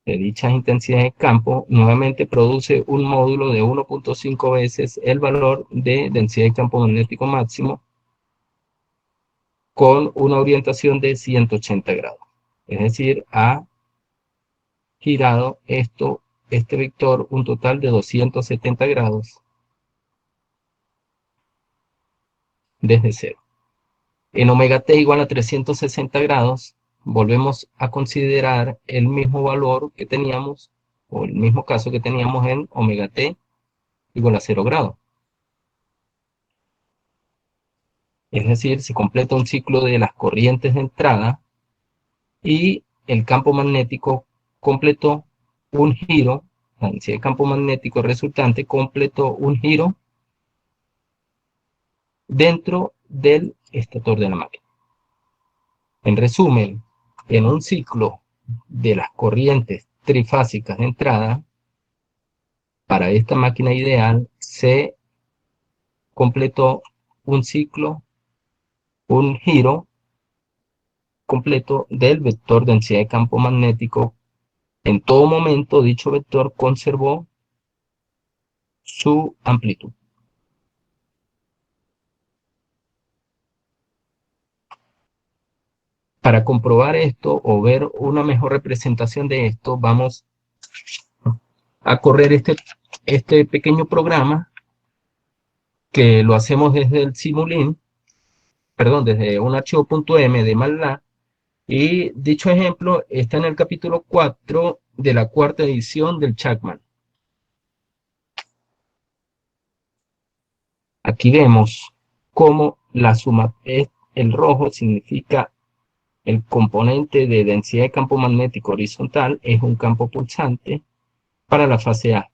de dichas intensidades de campo nuevamente produce un módulo de 1.5 veces el valor de densidad de campo magnético máximo con una orientación de 180 grados. Es decir, ha girado este vector un total de 270 grados desde 0. En omega t igual a 360 grados, volvemos a considerar el mismo valor que teníamos, o el mismo caso que teníamos en omega t igual a 0 grados. Es decir, se completa un ciclo de las corrientes de entrada y el campo magnético completó un giro, la densidad de campo magnético resultante completó un giro dentro del estator de la máquina. En resumen, en un ciclo de las corrientes trifásicas de entrada, para esta máquina ideal se completó un ciclo, un giro completo del vector densidad de campo magnético. En todo momento dicho vector conservó su amplitud. Para comprobar esto o ver una mejor representación de esto, vamos a correr este pequeño programa que lo hacemos desde el Simulink, perdón, desde un archivo .m de MATLAB, y dicho ejemplo está en el capítulo 4 de la cuarta edición del Chapman. Aquí vemos cómo la suma, el rojo significa el componente de densidad de campo magnético horizontal, es un campo pulsante para la fase A.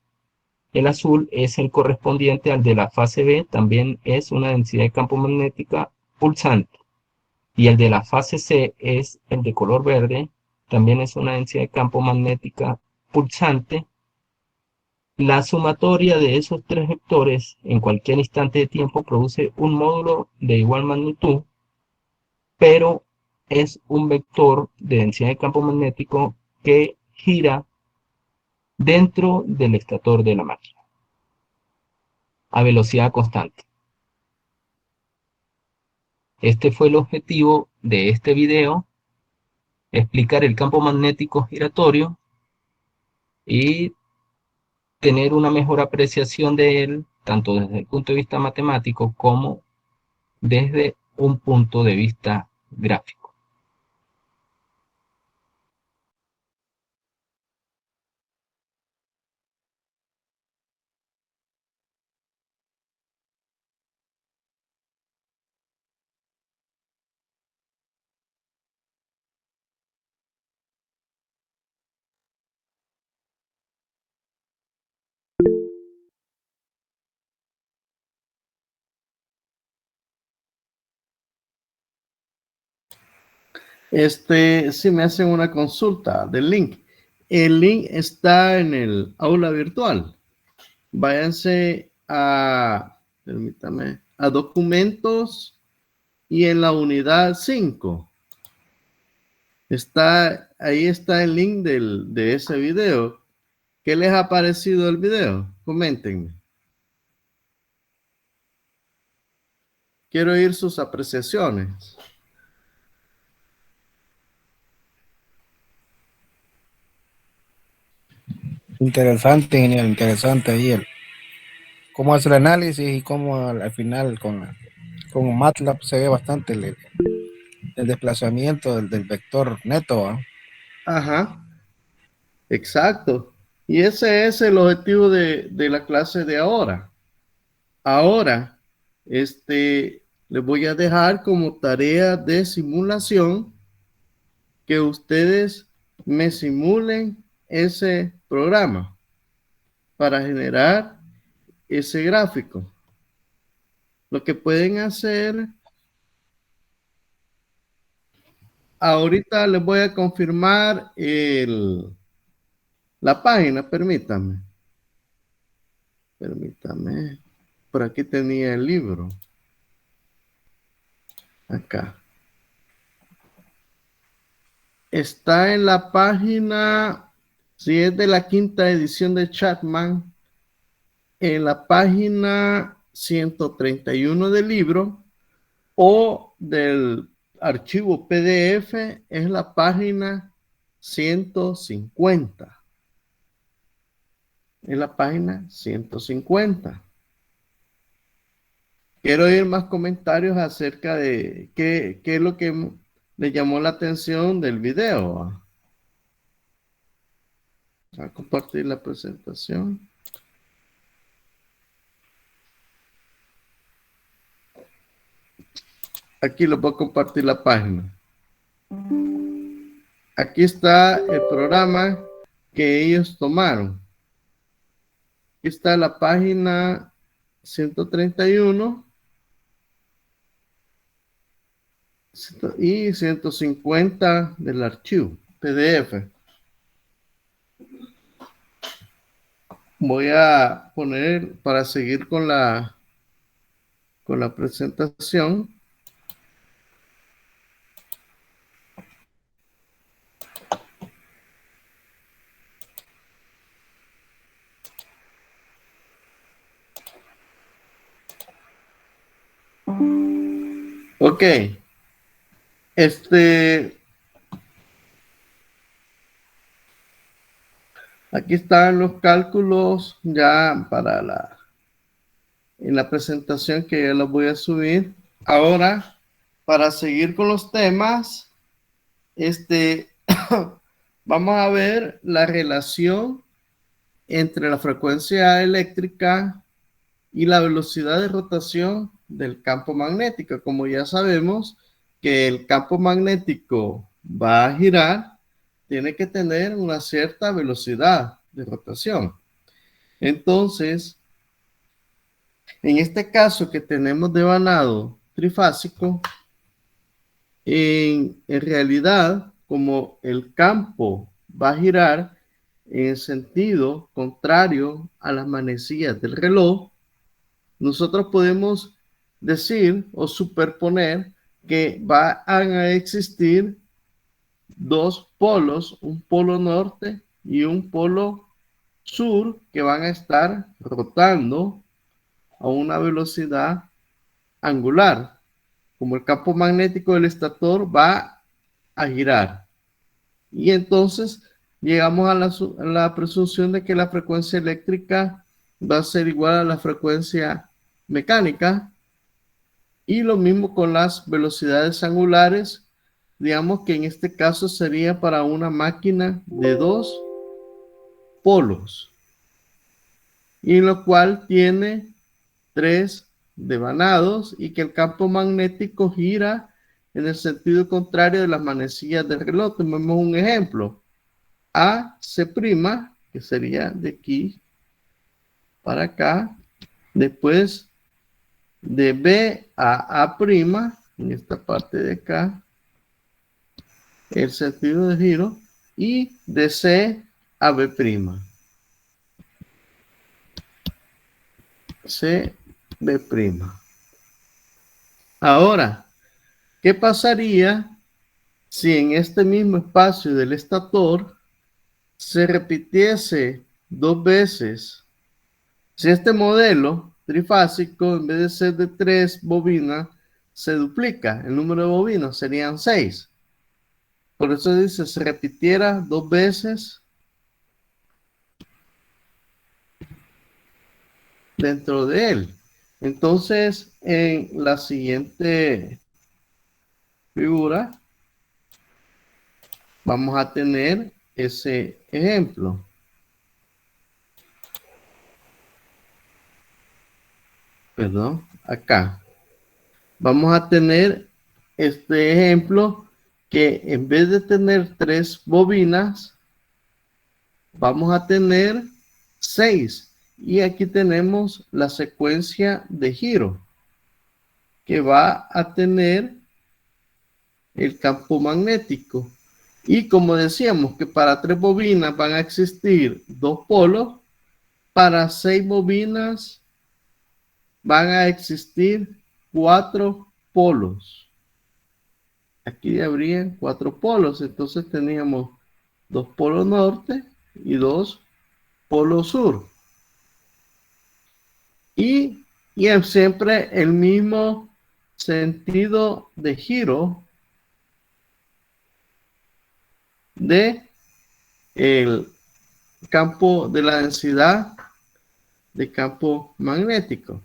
El azul es el correspondiente al de la fase B, también es una densidad de campo magnética pulsante. Y el de la fase C es el de color verde, también es una densidad de campo magnética pulsante. La sumatoria de esos tres vectores en cualquier instante de tiempo produce un módulo de igual magnitud, pero es un vector de densidad de campo magnético que gira dentro del estator de la máquina a velocidad constante. Este fue el objetivo de este video, explicar el campo magnético giratorio y tener una mejor apreciación de él, tanto desde el punto de vista matemático como desde un punto de vista gráfico. Si me hacen una consulta del link. El link está en el aula virtual. Váyanse permítame, a documentos y en la unidad 5. Ahí está el link de ese video. ¿Qué les ha parecido el video? Coméntenme. Quiero oír sus apreciaciones. Interesante, genial, interesante ahí cómo hace el análisis y cómo al final con MATLAB se ve bastante el desplazamiento del vector neto, ¿eh? Ajá, exacto. Y ese es el objetivo de la clase de ahora. Ahora, les voy a dejar como tarea de simulación que ustedes me simulen ese programa para generar ese gráfico. Lo que pueden hacer, ahorita les voy a confirmar la página, permítame. Por aquí tenía el libro. Acá. Está en la página, si es de la 5ª edición de Chapman, en la página 131 del libro, o del archivo PDF es la página 150. Es la página 150. Quiero oír más comentarios acerca de qué es lo que le llamó la atención del video. Voy a compartir la presentación. Aquí les voy a compartir la página. Aquí está el programa que ellos tomaron. Aquí está la página 131 y 150 del archivo PDF. Voy a poner para seguir con la presentación. Ok. Aquí están los cálculos ya en la presentación que ya los voy a subir. Ahora, para seguir con los temas, vamos a ver la relación entre la frecuencia eléctrica y la velocidad de rotación del campo magnético. Como ya sabemos que el campo magnético va a girar, tiene que tener una cierta velocidad de rotación. Entonces, en este caso que tenemos devanado trifásico, en realidad, como el campo va a girar en sentido contrario a las manecillas del reloj, nosotros podemos decir o superponer que van a existir dos polos, un polo norte y un polo sur, que van a estar rotando a una velocidad angular, como el campo magnético del estator va a girar. Y entonces llegamos a la presunción de que la frecuencia eléctrica va a ser igual a la frecuencia mecánica, y lo mismo con las velocidades angulares. Digamos que en este caso sería para una máquina de dos polos, y en lo cual tiene 3 devanados, y que el campo magnético gira en el sentido contrario de las manecillas del reloj. Tomemos un ejemplo. AC', que sería de aquí para acá, después de B a A', en esta parte de acá, el sentido de giro, y de C a B'. C, B'. Ahora, ¿qué pasaría si en este mismo espacio del estator se repitiese 2 veces? Si este modelo trifásico, en vez de ser de 3 bobinas, se duplica, el número de bobinas serían 6. Por eso dice, se repitiera 2 veces dentro de él. Entonces, en la siguiente figura vamos a tener ese ejemplo. Perdón, acá. Vamos a tener este ejemplo, que en vez de tener 3 bobinas, vamos a tener 6. Y aquí tenemos la secuencia de giro que va a tener el campo magnético. Y como decíamos que para 3 bobinas van a existir 2 polos, para 6 bobinas van a existir 4 polos. Aquí habrían 4 polos, entonces teníamos 2 polos norte y 2 polos sur. Y siempre el mismo sentido de giro de el campo de la densidad de campo magnético.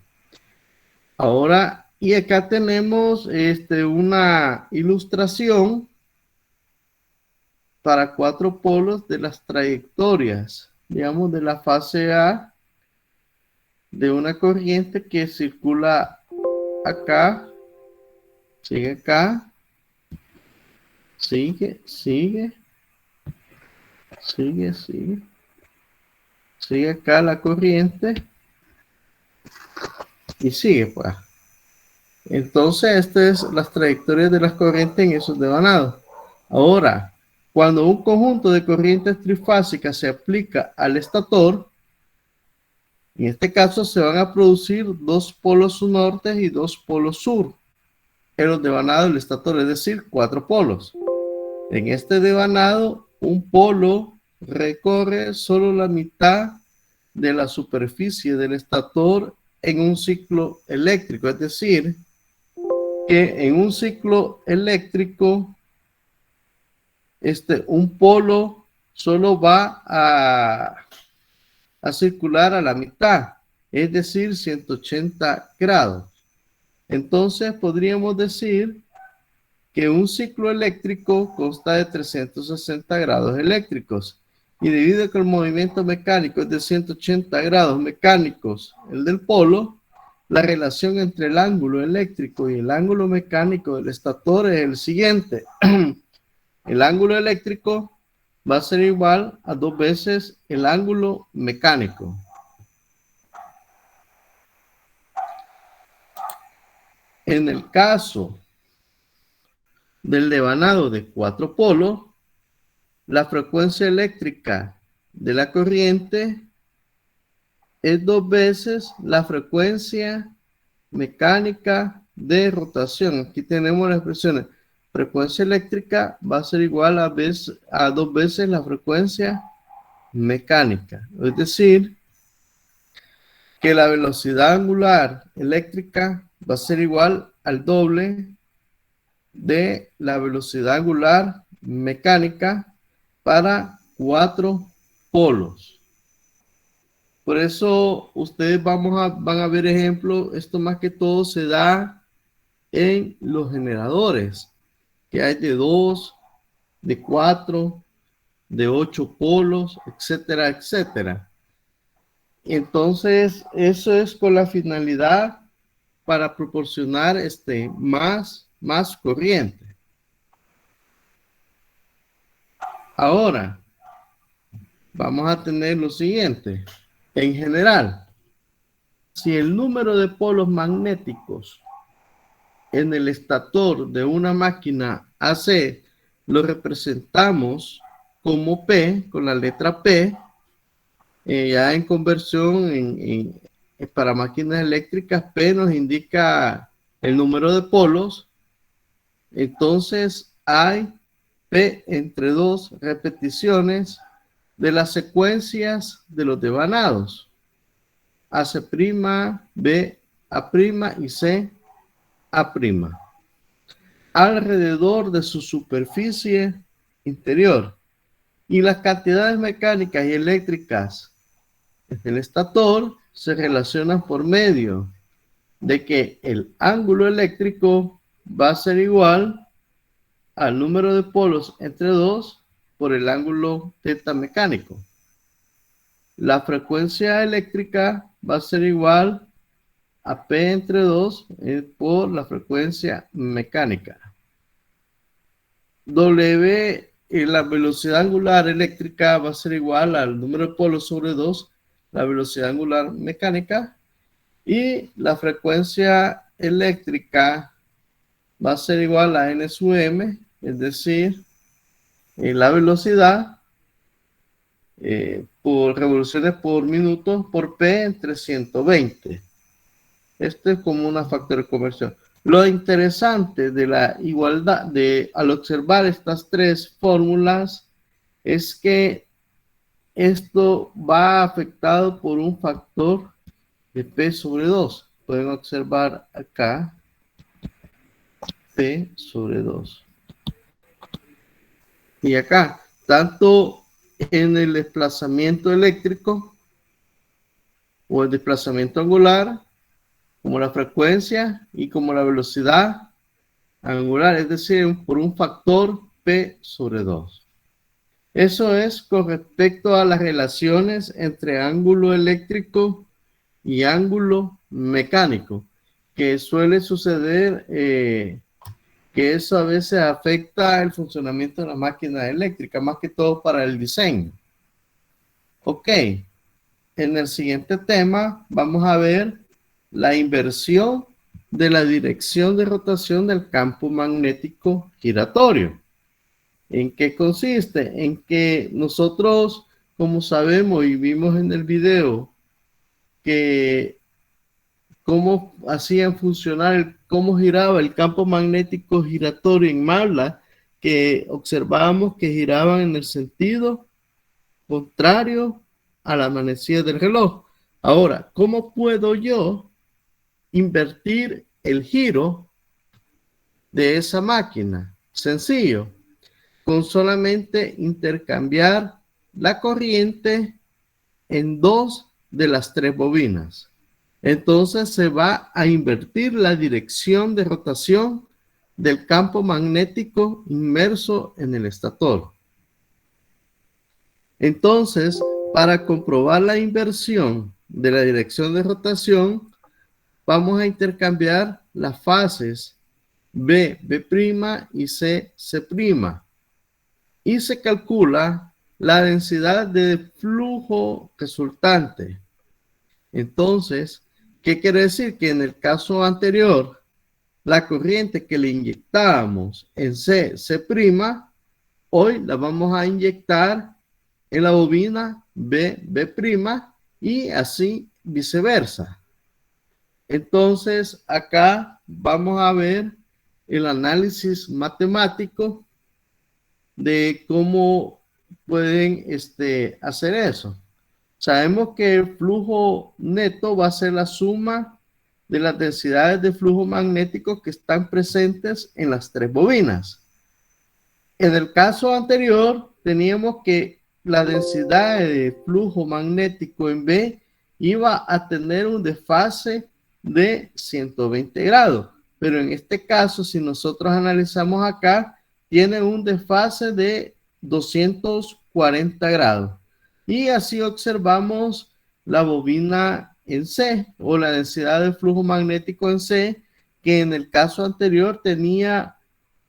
Ahora, y acá tenemos una ilustración para 4 polos de las trayectorias, digamos, de la fase A de una corriente que circula acá, sigue acá, sigue acá la corriente y sigue pues. Entonces, estas es las trayectorias de las corrientes en esos devanados. Ahora, cuando un conjunto de corrientes trifásicas se aplica al estator, en este caso se van a producir 2 polos norte y 2 polos sur en los devanados del estator, es decir, 4 polos. En este devanado, un polo recorre solo la mitad de la superficie del estator en un ciclo eléctrico, es decir, que en un ciclo eléctrico un polo solo va a circular a la mitad, es decir, 180 grados. Entonces podríamos decir que un ciclo eléctrico consta de 360 grados eléctricos, y debido a que el movimiento mecánico es de 180 grados mecánicos, el del polo, la relación entre el ángulo eléctrico y el ángulo mecánico del estator es el siguiente. El ángulo eléctrico va a ser igual a 2 veces el ángulo mecánico. En el caso del devanado de 4 polos, la frecuencia eléctrica de la corriente es 2 veces la frecuencia mecánica de rotación. Aquí tenemos las expresiones. Frecuencia eléctrica va a ser igual a 2 veces la frecuencia mecánica. Es decir, que la velocidad angular eléctrica va a ser igual al doble de la velocidad angular mecánica para 4 polos. Por eso ustedes van a ver ejemplos. Esto más que todo se da en los generadores, que hay de 2, de 4, de 8 polos, etcétera, etcétera. Entonces, eso es con la finalidad para proporcionar más corriente. Ahora, vamos a tener lo siguiente. En general, si el número de polos magnéticos en el estator de una máquina AC lo representamos como P, con la letra P, ya en conversión para máquinas eléctricas, P nos indica el número de polos. Entonces hay P entre 2 repeticiones de las secuencias de los devanados. AC', B, A' y C, A'. Alrededor de su superficie interior. Y las cantidades mecánicas y eléctricas del estator se relacionan por medio de que el ángulo eléctrico va a ser igual al número de polos entre 2 por el ángulo teta mecánico. La frecuencia eléctrica va a ser igual a P entre 2 por la frecuencia mecánica. W, la velocidad angular eléctrica va a ser igual al número de polos sobre 2, la velocidad angular mecánica, y la frecuencia eléctrica va a ser igual a N sub M, es decir, la velocidad por revoluciones por minuto por P entre 120. Este es como una factor de conversión. Lo interesante de la igualdad, al observar estas 3 fórmulas, es que esto va afectado por un factor de P sobre 2. Pueden observar acá P sobre 2. Y acá, tanto en el desplazamiento eléctrico o el desplazamiento angular, como la frecuencia y como la velocidad angular, es decir, por un factor P sobre 2. Eso es con respecto a las relaciones entre ángulo eléctrico y ángulo mecánico, que suele suceder, que eso a veces afecta el funcionamiento de la máquina eléctrica, más que todo para el diseño. Ok, en el siguiente tema vamos a ver la inversión de la dirección de rotación del campo magnético giratorio. ¿En qué consiste? En que nosotros, como sabemos y vimos en el video, que cómo hacían funcionar, cómo giraba el campo magnético giratorio en MATLAB, que observábamos que giraban en el sentido contrario a la manecilla del reloj. Ahora, ¿cómo puedo yo invertir el giro de esa máquina? Sencillo, con solamente intercambiar la corriente en 2 de las 3 bobinas. Entonces se va a invertir la dirección de rotación del campo magnético inmerso en el estator. Entonces, para comprobar la inversión de la dirección de rotación, vamos a intercambiar las fases B', B' y C'. Y se calcula la densidad de flujo resultante. Entonces, ¿qué quiere decir? Que en el caso anterior, la corriente que le inyectábamos en C', hoy la vamos a inyectar en la bobina B' y así viceversa. Entonces, acá vamos a ver el análisis matemático de cómo pueden hacer eso. Sabemos que el flujo neto va a ser la suma de las densidades de flujo magnético que están presentes en las tres bobinas. En el caso anterior, teníamos que la densidad de flujo magnético en B iba a tener un desfase de 120 grados. Pero en este caso, si nosotros analizamos acá, tiene un desfase de 240 grados. Y así observamos la bobina en C, o la densidad de flujo magnético en C, que en el caso anterior tenía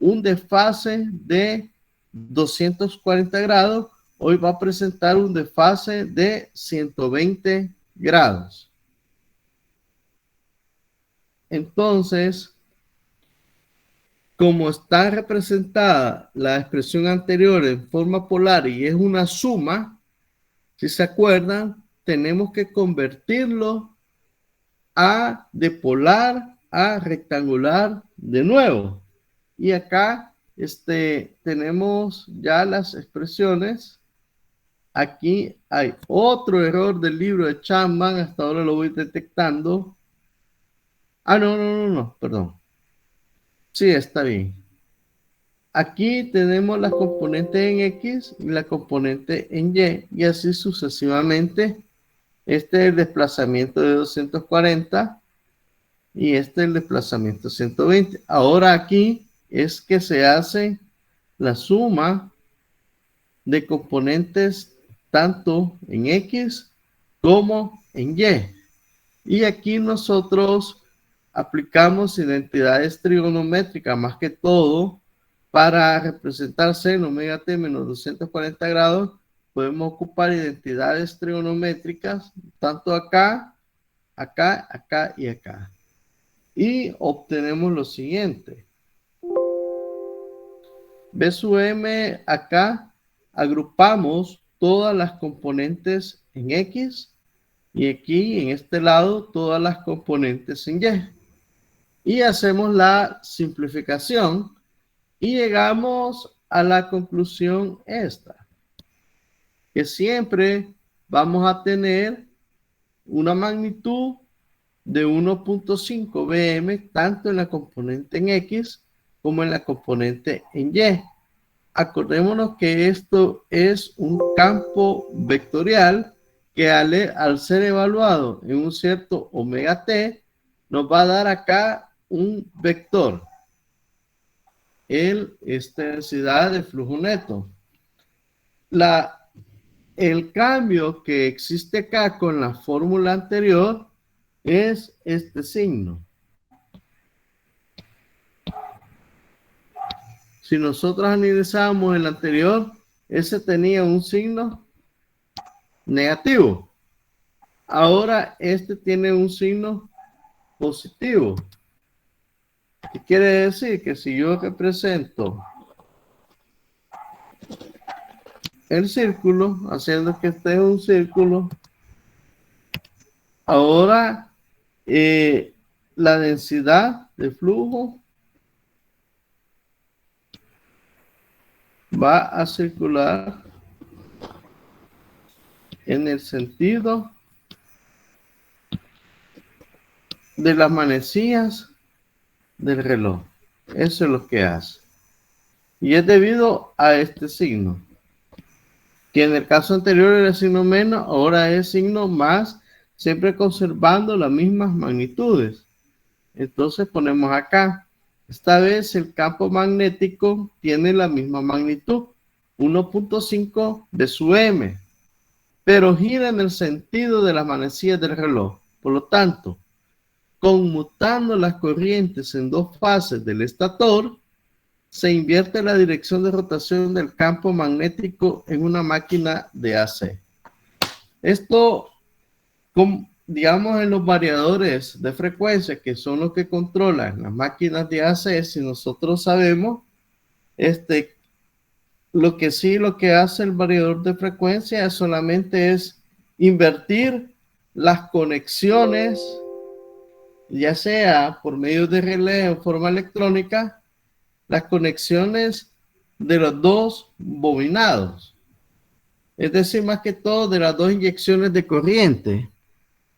un desfase de 240 grados, hoy va a presentar un desfase de 120 grados. Entonces, como está representada la expresión anterior en forma polar y es una suma, si se acuerdan, tenemos que convertirlo de polar a rectangular de nuevo. Y acá tenemos ya las expresiones. Aquí hay otro error del libro de Chapman, hasta ahora lo voy detectando. No, perdón. Sí, está bien. Aquí tenemos las componentes en X y la componente en Y, y así sucesivamente. Este es el desplazamiento de 240 y este es el desplazamiento 120. Ahora aquí es que se hace la suma de componentes tanto en X como en Y. Y aquí nosotros aplicamos identidades trigonométricas más que todo para representar seno omega t menos 240 grados. Podemos ocupar identidades trigonométricas tanto acá, acá, acá y acá. Y obtenemos lo siguiente. B sub m acá agrupamos todas las componentes en X y aquí en este lado todas las componentes en Y. Y hacemos la simplificación y llegamos a la conclusión esta, que siempre vamos a tener una magnitud de 1.5 bm tanto en la componente en X como en la componente en Y. Acordémonos que esto es un campo vectorial que al ser evaluado en un cierto omega t nos va a dar acá un vector, densidad de flujo neto. El cambio que existe acá con la fórmula anterior es este signo. Si nosotros analizamos el anterior, ese tenía un signo negativo. Ahora este tiene un signo positivo. ¿Qué quiere decir? Que si yo represento el círculo, haciendo que este es un círculo, ahora la densidad de flujo va a circular en el sentido de las manecillas del reloj. Eso es lo que hace. Y es debido a este signo, que en el caso anterior era signo menos, ahora es signo más, siempre conservando las mismas magnitudes. Entonces ponemos acá, esta vez el campo magnético tiene la misma magnitud, 1.5 de su m, pero gira en el sentido de las manecillas del reloj. Por lo tanto, conmutando las corrientes en dos fases del estator, se invierte la dirección de rotación del campo magnético en una máquina de AC. Esto, digamos, en los variadores de frecuencia, que son los que controlan las máquinas de AC, si nosotros sabemos Lo que sí, lo que hace el variador de frecuencia solamente es invertir las conexiones, ya sea por medio de relé o forma electrónica, las conexiones de los dos bobinados. Es decir, más que todo de las dos inyecciones de corriente.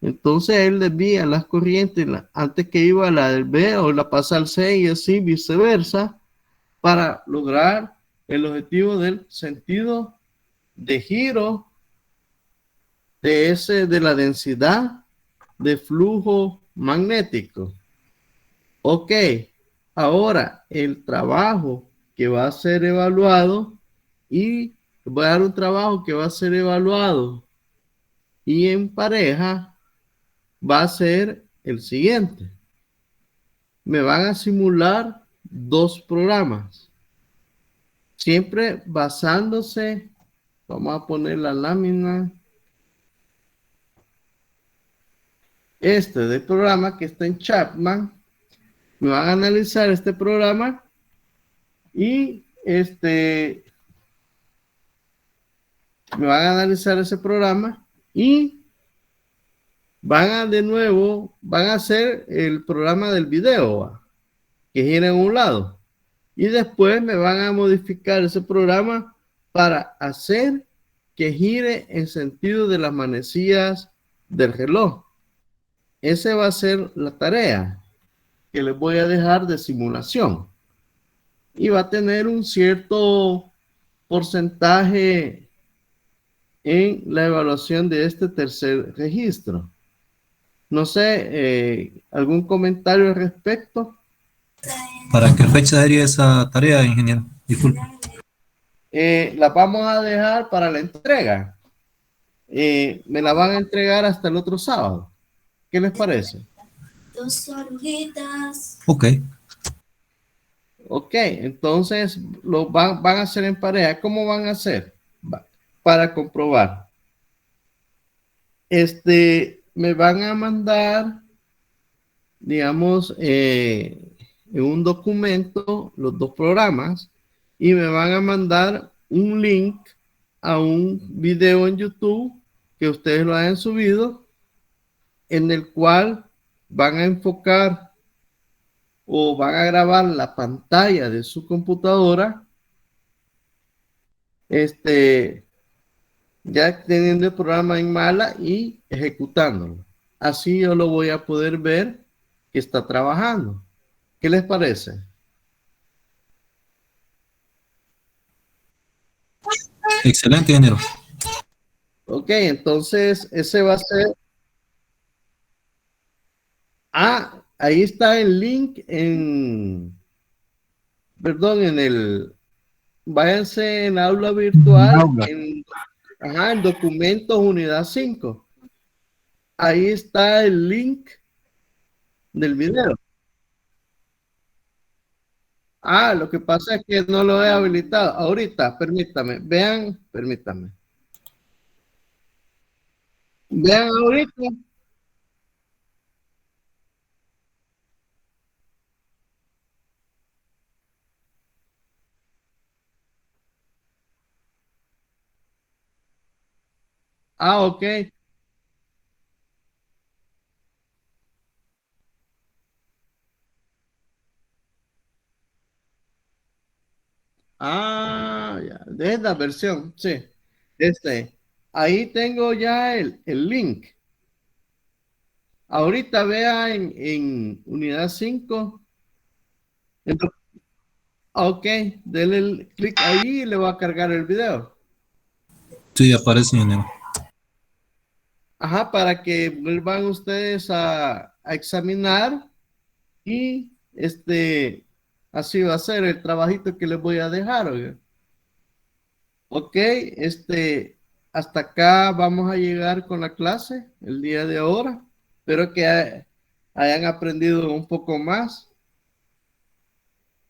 Entonces él desvía las corrientes antes que iba a la del B o la pasa al C y así viceversa para lograr el objetivo del sentido de giro de la densidad de flujo magnético. Ok, ahora el trabajo que va a ser evaluado y voy a dar un trabajo que va a ser evaluado y en pareja va a ser el siguiente. Me van a simular dos programas, siempre basándose, vamos a poner la lámina, del programa que está en Chapman. Me van a analizar este programa y me van a analizar ese programa y van a hacer el programa del video que gira en un lado y después me van a modificar ese programa para hacer que gire en sentido de las manecillas del reloj. Esa va a ser la tarea que les voy a dejar de simulación y va a tener un cierto porcentaje en la evaluación de este tercer registro. No sé, ¿algún comentario al respecto? ¿Para qué fecha sería esa tarea, ingeniero? Disculpe. La vamos a dejar para la entrega. Me la van a entregar hasta el otro sábado. ¿Qué les parece? Dos oruguitas. Ok. Ok, entonces lo van a hacer en pareja. ¿Cómo van a hacer? Para comprobar. Me van a mandar, digamos, en un documento los dos programas y me van a mandar un link a un video en YouTube que ustedes lo hayan subido, en el cual van a enfocar o van a grabar la pantalla de su computadora, ya teniendo el programa en mala y ejecutándolo. Así yo lo voy a poder ver que está trabajando. ¿Qué les parece? Excelente, ingeniero. Ok, entonces ese va a ser... ahí está el link váyanse en aula virtual, en documentos unidad 5. Ahí está el link del video. Lo que pasa es que no lo he habilitado. Ahorita, permítame. Vean ahorita. Ok. Ya. De esta versión, sí. Ahí tengo ya el link. Ahorita vea en unidad 5. Ok, denle clic ahí y le va a cargar el video. Sí, aparece, ingeniero. Para que vuelvan ustedes a examinar y así va a ser el trabajito que les voy a dejar. Oiga. Ok, hasta acá vamos a llegar con la clase el día de ahora. Espero que hayan aprendido un poco más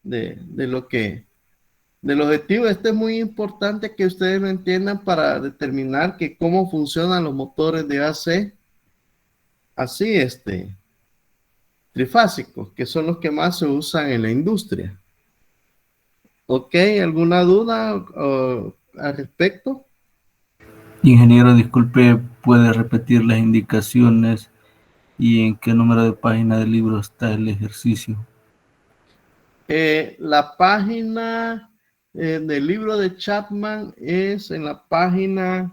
del objetivo. Es muy importante que ustedes lo entiendan para determinar cómo funcionan los motores de AC, así trifásicos, que son los que más se usan en la industria. ¿Ok? ¿Alguna duda al respecto? Ingeniero, disculpe, ¿puede repetir las indicaciones y en qué número de página del libro está el ejercicio? La página del libro de Chapman es en la página,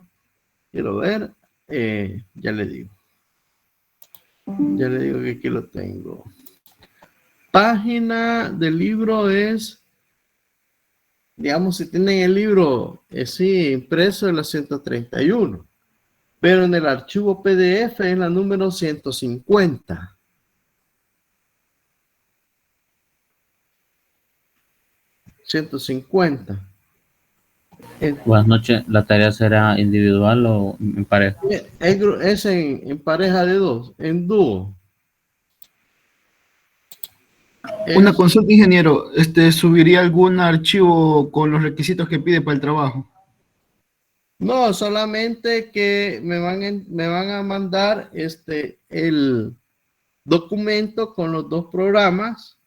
quiero ver, ya le digo que aquí lo tengo. Página del libro es, digamos, si tienen el libro sí, impreso en la 131, pero en el archivo PDF es la número 150. Buenas noches. ¿La tarea será individual o en pareja? Es en pareja de dos, en dúo. Una consulta, ingeniero. ¿Subiría algún archivo con los requisitos que pide para el trabajo? No, solamente que me van a mandar el documento con los dos programas,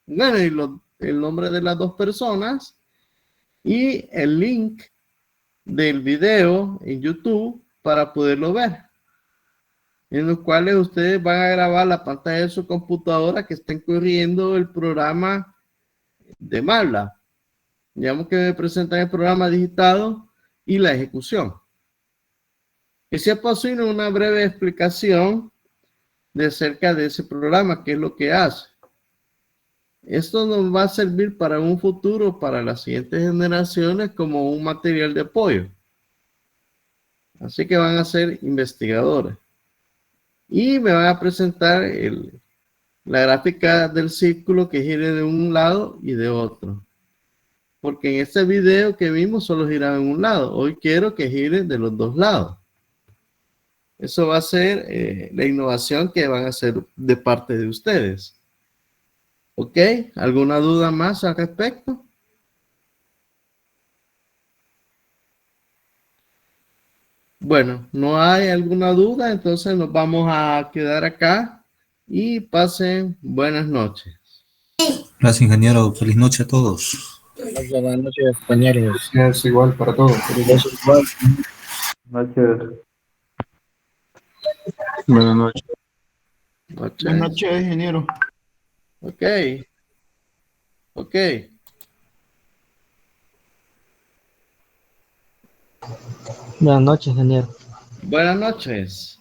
bueno, y el nombre de las dos personas y el link del video en YouTube para poderlo ver, en los cuales ustedes van a grabar la pantalla de su computadora que estén corriendo el programa de MATLAB. Digamos que me presentan el programa digitado y la ejecución. Que sea posible una breve explicación de acerca de ese programa, qué es lo que hace. Esto nos va a servir para un futuro, para las siguientes generaciones, como un material de apoyo. Así que van a ser investigadores. Y me van a presentar la gráfica del círculo que gire de un lado y de otro. Porque en este video que vimos solo giraba en un lado. Hoy quiero que gire de los dos lados. Eso va a ser la innovación que van a hacer de parte de ustedes. ¿Ok? ¿Alguna duda más al respecto? Bueno, no hay alguna duda, entonces nos vamos a quedar acá y pasen buenas noches. Gracias, ingeniero. Feliz noche a todos. Buenas noches, compañeros. Es igual para todos. Eso es igual. Noches. Buenas noches. Noches. Buenas noches, ingeniero. Ok. Ok. Buenas noches, ingeniero. Buenas noches.